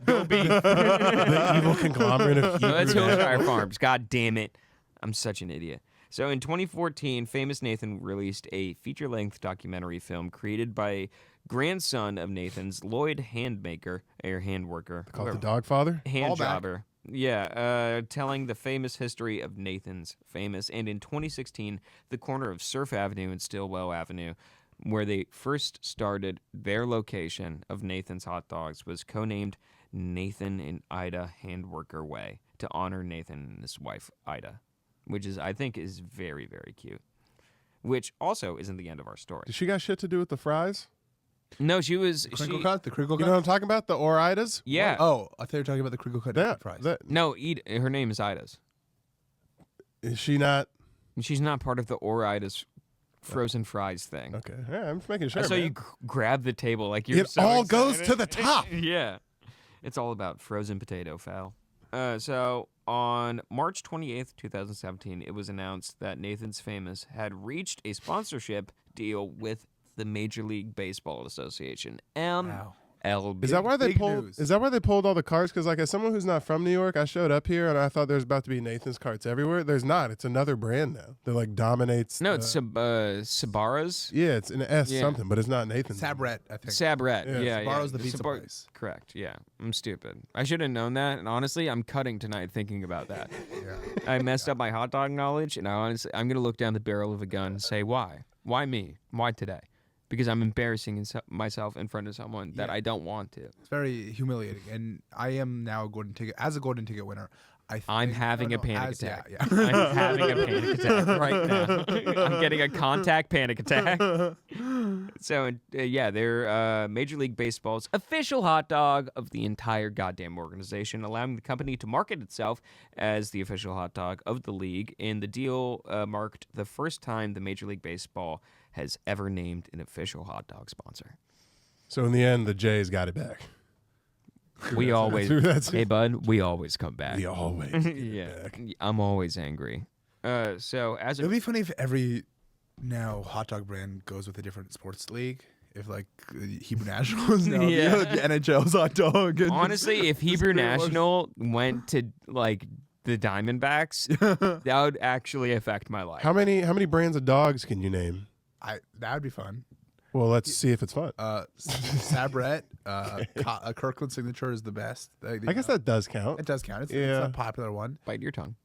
Speaker 1: the evil conglomerate of
Speaker 2: No, that's
Speaker 1: Hebrew.
Speaker 2: Hillshire Farms. God damn it. I'm such an idiot. So in 2014, Famous Nathan released a feature-length documentary film created by grandson of Nathan's, Lloyd Handmaker, or Handworker.
Speaker 1: Called the Dog Father.
Speaker 2: Hand
Speaker 3: Callback.
Speaker 2: jobber. telling the famous history of Nathan's Famous. And in 2016, the corner of Surf Avenue and Stillwell Avenue, where they first started their location of Nathan's Hot Dogs, was conamed Nathan and Ida Handworker Way to honor Nathan and his wife, Ida, which I think is very, very cute. Which also isn't the end of our story.
Speaker 1: Did she got shit to do with the fries?
Speaker 2: No, she was...
Speaker 3: Crinkle cut? The crinkle
Speaker 1: You
Speaker 3: cut?
Speaker 1: know what I'm talking about? The Oridas?
Speaker 2: Yeah.
Speaker 3: Oh, I thought you were talking about the crinkle cut fries.
Speaker 2: No, her name is Ida's.
Speaker 1: Is she not?
Speaker 2: She's not part of the Ida's frozen fries thing.
Speaker 1: Okay. Yeah, I'm just making sure.
Speaker 2: I saw
Speaker 1: man.
Speaker 2: you grab the table like you're
Speaker 1: It
Speaker 2: so
Speaker 1: all
Speaker 2: excited.
Speaker 1: goes to the top.
Speaker 2: Yeah. It's all about frozen potato foul. So on March 28th, 2017, it was announced that Nathan's Famous had reached a sponsorship deal with the Major League Baseball Association, MLB.
Speaker 1: Is that why they
Speaker 3: Big
Speaker 1: pulled?
Speaker 3: news.
Speaker 1: Is that why they pulled all the carts? Because like as someone who's not from New York, I showed up here and I thought there was about to be Nathan's carts everywhere. There's not. It's another brand now that like dominates.
Speaker 2: No, it's Sabara's.
Speaker 1: Yeah, it's an S
Speaker 2: Yeah.
Speaker 1: something, but it's not Nathan's.
Speaker 3: Sabret, I think.
Speaker 2: Sabret.
Speaker 1: Yeah,
Speaker 2: Yeah,
Speaker 3: Sbarro's the
Speaker 2: yeah.
Speaker 3: pizza
Speaker 2: Sabar-
Speaker 3: place.
Speaker 2: Correct. Yeah, I'm stupid. I should have known that. And honestly, I'm cutting tonight thinking about that.
Speaker 3: Yeah.
Speaker 2: I messed up my hot dog knowledge, and I'm gonna look down the barrel of a gun and say, why? Why me? Why today? Because I'm embarrassing myself in front of someone that I don't want to.
Speaker 3: It's very humiliating. And I am now a golden ticket. As a golden ticket winner,
Speaker 2: I'm having a panic attack.
Speaker 3: Yeah.
Speaker 2: I'm having a panic attack right now. I'm getting a contact panic attack. So, they're Major League Baseball's official hot dog of the entire goddamn organization, allowing the company to market itself as the official hot dog of the league. And the deal marked the first time the Major League Baseball has ever named an official hot dog sponsor.
Speaker 1: So in the end, the Jays got it back.
Speaker 2: We always,
Speaker 1: that's-
Speaker 2: hey bud, we always come back.
Speaker 1: We always get it
Speaker 2: Yeah,
Speaker 1: back.
Speaker 2: I'm always angry. So as
Speaker 3: It'd be funny if every now hot dog brand goes with a different sports league. If like Hebrew National is now
Speaker 2: Yeah.
Speaker 3: the NHL's hot dog. and
Speaker 2: honestly, if Hebrew
Speaker 3: great one.
Speaker 2: National went to like the Diamondbacks, that would actually affect my life.
Speaker 1: How many brands of dogs can you name?
Speaker 3: that would be fun.
Speaker 1: Well, let's see if it's fun.
Speaker 3: Sabret, Kirkland signature is the best.
Speaker 1: I guess that does count.
Speaker 3: it does count. It's
Speaker 1: Yeah.
Speaker 3: a popular one.
Speaker 2: Bite your tongue.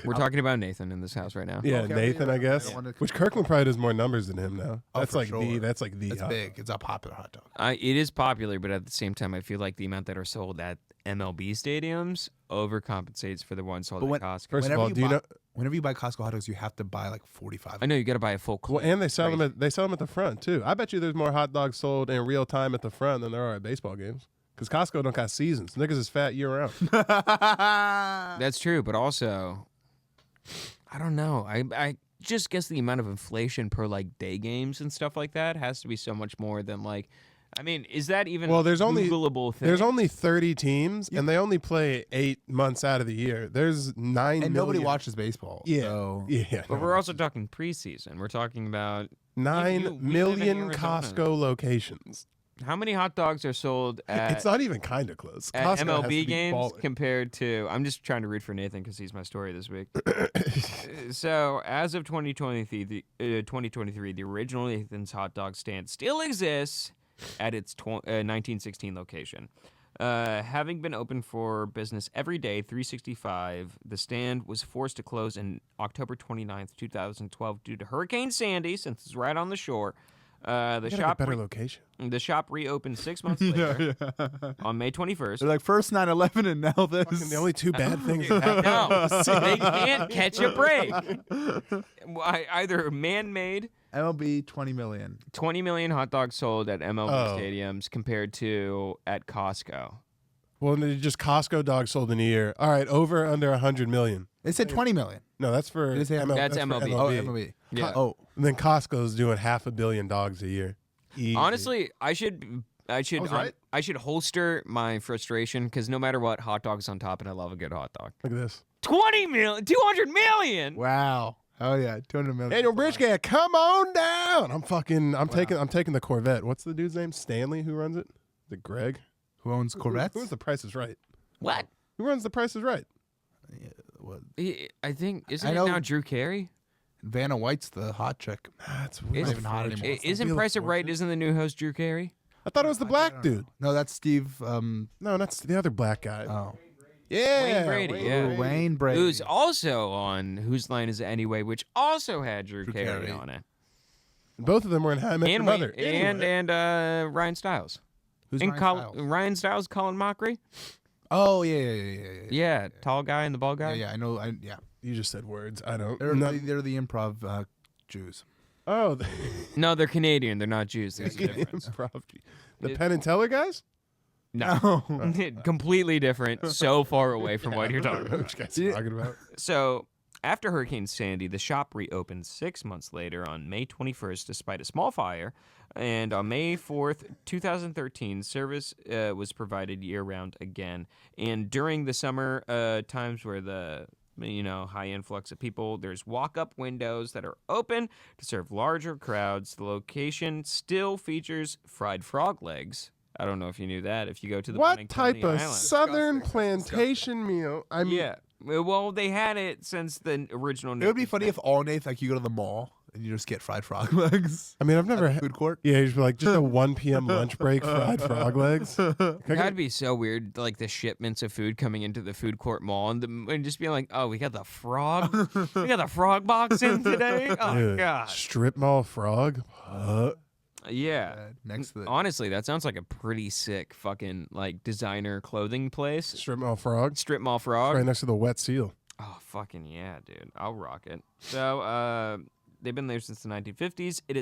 Speaker 2: We're talking about Nathan in this house right now.
Speaker 1: Yeah,
Speaker 3: Okay,
Speaker 1: Nathan,
Speaker 3: yeah,
Speaker 1: I guess.
Speaker 3: I don't wanna-
Speaker 1: Which Kirkland probably does more numbers than him now.
Speaker 3: Oh,
Speaker 1: That's
Speaker 3: for
Speaker 1: like
Speaker 3: sure.
Speaker 1: that's like the
Speaker 3: It's
Speaker 1: hot
Speaker 3: big. It's a popular hot dog.
Speaker 2: It is popular, but at the same time, I feel like the amount that are sold at MLB stadiums overcompensates for the ones sold
Speaker 3: But
Speaker 2: at
Speaker 3: when-
Speaker 2: Costco.
Speaker 1: First of
Speaker 3: Whenever
Speaker 1: all,
Speaker 3: you
Speaker 1: do you
Speaker 3: buy-
Speaker 1: know?
Speaker 3: Whenever you buy Costco hot dogs, you have to buy like 45.
Speaker 2: I know you got to buy a full
Speaker 1: Well,
Speaker 2: clip.
Speaker 1: and they sell them.
Speaker 2: Crazy.
Speaker 1: They sell them at the front too. I bet you there's more hot dogs sold in real time at the front than there are at baseball games. Because Costco don't got seasons. Niggas is fat year round.
Speaker 2: That's true, but also, I don't know. I just guess the amount of inflation per like day games and stuff like that has to be so much more than like. I mean, is that even
Speaker 1: Well, there's only
Speaker 2: Googleable thing?
Speaker 1: there's only 30 teams, and they only play 8 months out of the year. There's 9
Speaker 3: and nobody
Speaker 1: million-
Speaker 3: watches baseball.
Speaker 1: Yeah,
Speaker 3: So.
Speaker 1: yeah.
Speaker 2: But we're also talking preseason. We're talking about we
Speaker 1: 9
Speaker 2: live in
Speaker 1: million
Speaker 2: Arizona.
Speaker 1: Costco locations.
Speaker 2: how many hot dogs are sold at,
Speaker 1: It's not even kind of close.
Speaker 2: at
Speaker 1: Costco has to
Speaker 2: MLB
Speaker 1: be
Speaker 2: games
Speaker 1: balling.
Speaker 2: compared to. I'm just trying to root for Nathan because he's my story this week. So as of 2023, the original Nathan's hot dog stand still exists at its 1916 location. Having been open for business every day, 365, the stand was forced to close in October 29th, 2012 due to Hurricane Sandy, since it's right on the shore. The
Speaker 1: You gotta
Speaker 2: shop
Speaker 1: get better location.
Speaker 2: the shop reopened 6 months later on May 21st.
Speaker 3: They're like first 9/11 and now this.
Speaker 1: Fucking the only 2 bad things.
Speaker 2: No, they can't catch a break. Either man-made,
Speaker 3: MLB 20 million.
Speaker 2: 20 million hot dogs sold at MLB
Speaker 1: Oh.
Speaker 2: stadiums compared to at Costco.
Speaker 1: Well, and then just Costco dogs sold in a year. All right, over under 100 million.
Speaker 3: They said 20 million.
Speaker 1: No, that's for
Speaker 3: Did it say
Speaker 2: That's
Speaker 1: for
Speaker 2: MLB.
Speaker 3: Oh, MLB.
Speaker 2: Yeah.
Speaker 3: Oh,
Speaker 1: And then Costco's doing 500 million dogs a year. Easy.
Speaker 2: Honestly, I should
Speaker 1: was right.
Speaker 2: I should holster my frustration because no matter what, hot dog's on top, and I love a good hot dog.
Speaker 1: Look at this.
Speaker 2: 20 million, 200 million.
Speaker 3: wow. Oh yeah, 200 million.
Speaker 1: Daniel Bridgegate, come on down. I'm taking the Corvette. What's the dude's name? Stanley, who runs it? Is it Greg?
Speaker 3: Who owns Corvettes?
Speaker 1: Who owns the Price is Right?
Speaker 2: What?
Speaker 1: Who runs the Price is Right?
Speaker 3: What?
Speaker 2: I think isn't
Speaker 3: I
Speaker 2: it
Speaker 3: know-
Speaker 2: now Drew Carey?
Speaker 3: Vanna White's the hot chick.
Speaker 1: That's
Speaker 2: Is-
Speaker 1: weird.
Speaker 3: Not even hot anymore.
Speaker 2: Isn't Price of Right? Isn't the new host Drew Carey?
Speaker 1: I thought it was the black dude.
Speaker 3: No, that's Steve.
Speaker 1: No, that's the other black guy.
Speaker 3: Oh,
Speaker 1: Yeah,
Speaker 2: Brady, yeah.
Speaker 3: Wayne Brady.
Speaker 2: Who's also on Whose Line Is It Anyway, which also had Drew Carey
Speaker 3: Carey.
Speaker 2: on it.
Speaker 1: Both of them were in How I Met Your Mother.
Speaker 2: And Ryan Stiles.
Speaker 3: Who's
Speaker 2: And
Speaker 3: Ryan Stiles?
Speaker 2: Ryan Stiles, Colin Mockery.
Speaker 3: Oh yeah.
Speaker 2: Yeah, tall guy and the bald guy.
Speaker 3: Yeah, I know. Yeah,
Speaker 1: You just said words. I don't.
Speaker 3: they're the improv Jews.
Speaker 1: Oh,
Speaker 2: No, they're Canadian. They're not Jews. There's a difference.
Speaker 1: the Penn and Teller guys.
Speaker 2: No, completely different. So far away from what you're talking about.
Speaker 1: Which guys are you talking about?
Speaker 2: So, after Hurricane Sandy, the shop reopened 6 months later on May 21st despite a small fire. And on May 4th, 2013, service was provided year-round again. And during the summer times where the high influx of people, there's walk-up windows that are open to serve larger crowds. The location still features fried frog legs. I don't know if you knew that. If you go to the one in
Speaker 1: What type
Speaker 2: Coney
Speaker 1: of
Speaker 2: Island.
Speaker 1: Southern plantation meal? I mean,
Speaker 2: Yeah. Well, they had it since the original.
Speaker 3: It would be funny if all Nath, like you go to the mall and you just get fried frog legs.
Speaker 1: I mean, I've never had
Speaker 3: Food court.
Speaker 1: Yeah, you should be like just a 1 p.m. lunch break, fried frog legs.
Speaker 2: That'd be so weird, like the shipments of food coming into the food court mall and just being like, oh, we got the frog box in today. Oh
Speaker 1: Dude,
Speaker 2: god.
Speaker 1: strip mall frog.
Speaker 2: Yeah.
Speaker 3: Next to the
Speaker 2: Honestly, that sounds like a pretty sick fucking like designer clothing place.
Speaker 1: Strip mall frog.
Speaker 2: Strip mall frog.
Speaker 1: Right next to the wet seal.
Speaker 2: Oh fucking yeah, dude! I'll rock it. So they've been there since the 1950s. It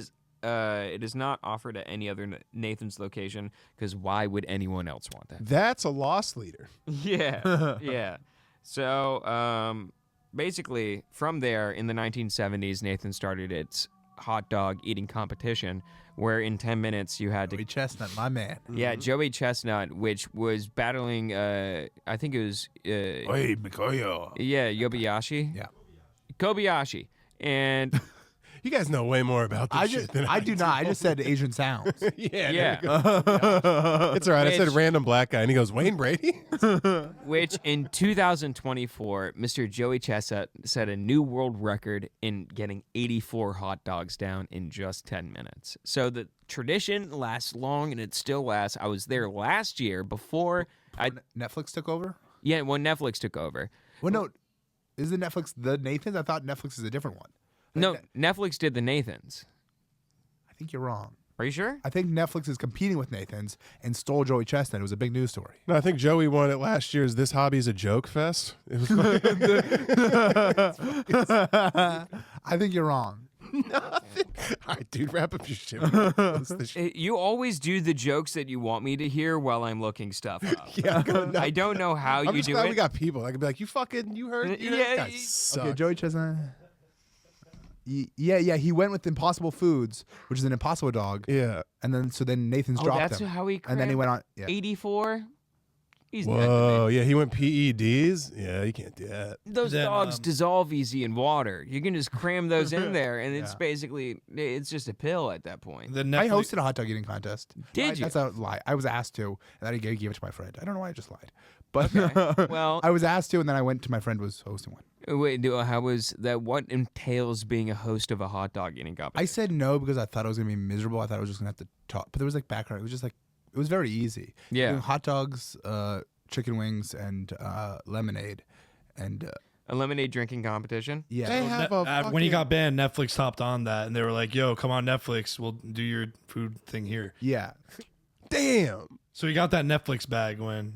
Speaker 2: is not offered at any other Nathan's location because why would anyone else want that?
Speaker 1: That's a loss leader.
Speaker 2: Yeah, yeah. So basically, from there in the 1970s, Nathan started its hot dog eating competition, where in 10 minutes you had to.
Speaker 3: Joey Chestnut, my man.
Speaker 2: Yeah, Joey Chestnut, which was battling. I think it was.
Speaker 3: Hey, Mikoyo.
Speaker 2: Yeah, Yobayashi.
Speaker 3: Yeah.
Speaker 2: Kobayashi. And
Speaker 1: You guys know way more about this shit than
Speaker 3: I do not. I just said Asian sounds.
Speaker 1: Yeah,
Speaker 2: yeah,
Speaker 1: it's all right. I said
Speaker 2: Which-
Speaker 1: random black guy, and he goes Wayne Brady.
Speaker 2: which in 2024, Mr. Joey Chestnut set a new world record in getting 84 hot dogs down in just 10 minutes. So the tradition lasts long, and it still lasts. I was there last year before
Speaker 3: Netflix took over?
Speaker 2: when Netflix took over.
Speaker 3: Well, no. Isn't Netflix the Nathans? I thought Netflix is a different one.
Speaker 2: No, Netflix did the Nathans.
Speaker 3: I think you're wrong.
Speaker 2: Are you sure?
Speaker 3: I think Netflix is competing with Nathan's and stole Joey Chestnut. It was a big news story.
Speaker 1: No, I think Joey won it last year's This Hobby's a Joke Fest. It was
Speaker 3: I think you're wrong.
Speaker 1: all right, dude, wrap up your shit. This shit.
Speaker 2: You always do the jokes that you want me to hear while I'm looking stuff up.
Speaker 1: Yeah,
Speaker 2: I don't know how
Speaker 1: I'm
Speaker 2: you
Speaker 1: just
Speaker 2: do
Speaker 1: glad
Speaker 2: it.
Speaker 1: we got people. I could be like, you heard? You know,
Speaker 2: Yeah,
Speaker 1: this guy
Speaker 2: y-
Speaker 1: sucks.
Speaker 3: Okay, Joey Chestnut. Yeah. He went with Impossible Foods, which is an Impossible dog,
Speaker 1: Yeah.
Speaker 3: and then Nathan's dropped
Speaker 2: that's
Speaker 3: him,
Speaker 2: how he.
Speaker 3: and then he went on. Yeah.
Speaker 2: 84. He's dead to
Speaker 1: Whoa,
Speaker 2: me.
Speaker 1: yeah, he went PEDs. Yeah, you can't do that.
Speaker 2: Those
Speaker 4: Then,
Speaker 2: dogs dissolve easy in water. You can just cram those in there, and it's basically it's just a pill at that point.
Speaker 4: The
Speaker 3: I
Speaker 4: Netflix,
Speaker 3: hosted a hot dog eating contest.
Speaker 2: Did you?
Speaker 3: That's a lie. I was asked to, and then I gave it to my friend. I don't know why I just lied, but
Speaker 2: Okay. Well-
Speaker 3: I was asked to, and then I went to my friend was hosting one.
Speaker 2: Wait, how was that? What entails being a host of a hot dog eating competition?
Speaker 3: I said no because I thought I was gonna be miserable. I thought I was just gonna have to talk, but there was like background. It was just like it was very easy.
Speaker 2: Yeah.
Speaker 3: Doing hot dogs, chicken wings, and lemonade, and
Speaker 2: A lemonade drinking competition.
Speaker 3: yeah.
Speaker 1: They have a
Speaker 4: when he
Speaker 1: fucking-
Speaker 4: got banned, Netflix hopped on that, and they were like, "Yo, come on, Netflix, we'll do your food thing here."
Speaker 3: Yeah.
Speaker 1: Damn.
Speaker 4: So he got that Netflix bag when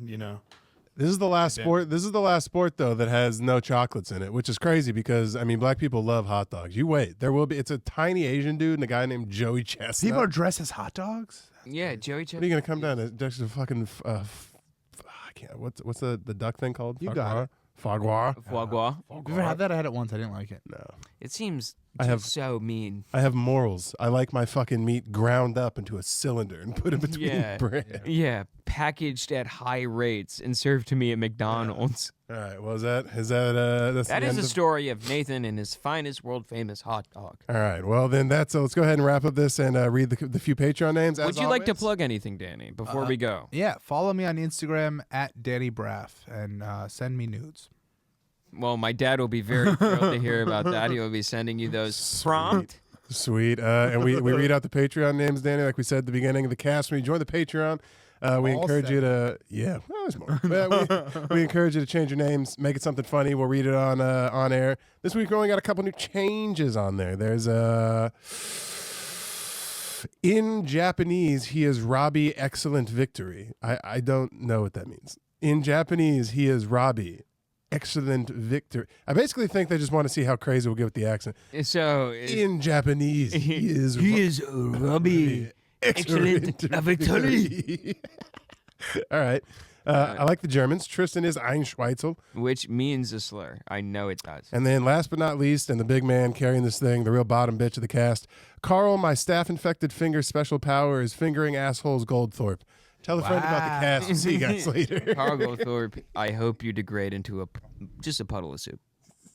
Speaker 1: This is the last sport. This is the last sport though that has no chocolates in it, which is crazy because I mean, black people love hot dogs. You wait, there will be. It's a tiny Asian dude and a guy named Joey Chestnut.
Speaker 3: People are dressed as hot dogs.
Speaker 2: Yeah, Joey.
Speaker 1: What are you gonna come down to? Just a fucking. I can't. What's the duck thing called?
Speaker 3: You got it.
Speaker 1: Fogwa.
Speaker 2: Foie gras.
Speaker 3: Have you ever had that? I had it once. I didn't like it.
Speaker 1: No.
Speaker 2: It seems
Speaker 1: I have-
Speaker 2: so mean.
Speaker 1: I have morals. I like my fucking meat ground up into a cylinder and put it between
Speaker 2: Yeah.
Speaker 1: bread.
Speaker 2: Yeah, packaged at high rates and served to me at McDonald's.
Speaker 1: All right. Well, is that that's
Speaker 2: That
Speaker 1: the
Speaker 2: is
Speaker 1: end
Speaker 2: a
Speaker 1: of-
Speaker 2: story of Nathan and his finest world famous hot dog.
Speaker 1: All right. Well, then let's go ahead and wrap up this and read the few Patreon names.
Speaker 2: Would
Speaker 1: As
Speaker 2: you like to
Speaker 1: always.
Speaker 2: plug anything, Danny, before we go?
Speaker 3: Yeah. Follow me on Instagram at Danny Braff and send me nudes.
Speaker 2: Well, my dad will be very thrilled to hear about that. He will be sending you those prompt.
Speaker 1: Sweet. And we read out the Patreon names, Danny, like we said at the beginning of the cast. When you join the Patreon, We
Speaker 3: All
Speaker 1: encourage you to, well, there's more. We encourage you to change your names, make it something funny. We'll read it on air. This week we only got a couple new changes on there. There's in Japanese, he is Robbie Excellent Victory. I don't know what that means. In Japanese, he is Robbie Excellent Victory. I basically think they just want to see how crazy we'll get with the accent.
Speaker 2: So
Speaker 1: in Japanese, he is
Speaker 2: Robbie Excellent Victory.
Speaker 1: All right. I like the Germans. Tristan is Ein Schweitzel.
Speaker 2: Which means a slur. I know it does.
Speaker 1: And then last but not least, and the big man carrying this thing, the real bottom bitch of the cast, Carl, my staph-infected finger special power is fingering assholes Goldthorpe. Tell a friend about the cast. See you guys later.
Speaker 2: Carl Goldthorpe, I hope you degrade into just a puddle of soup.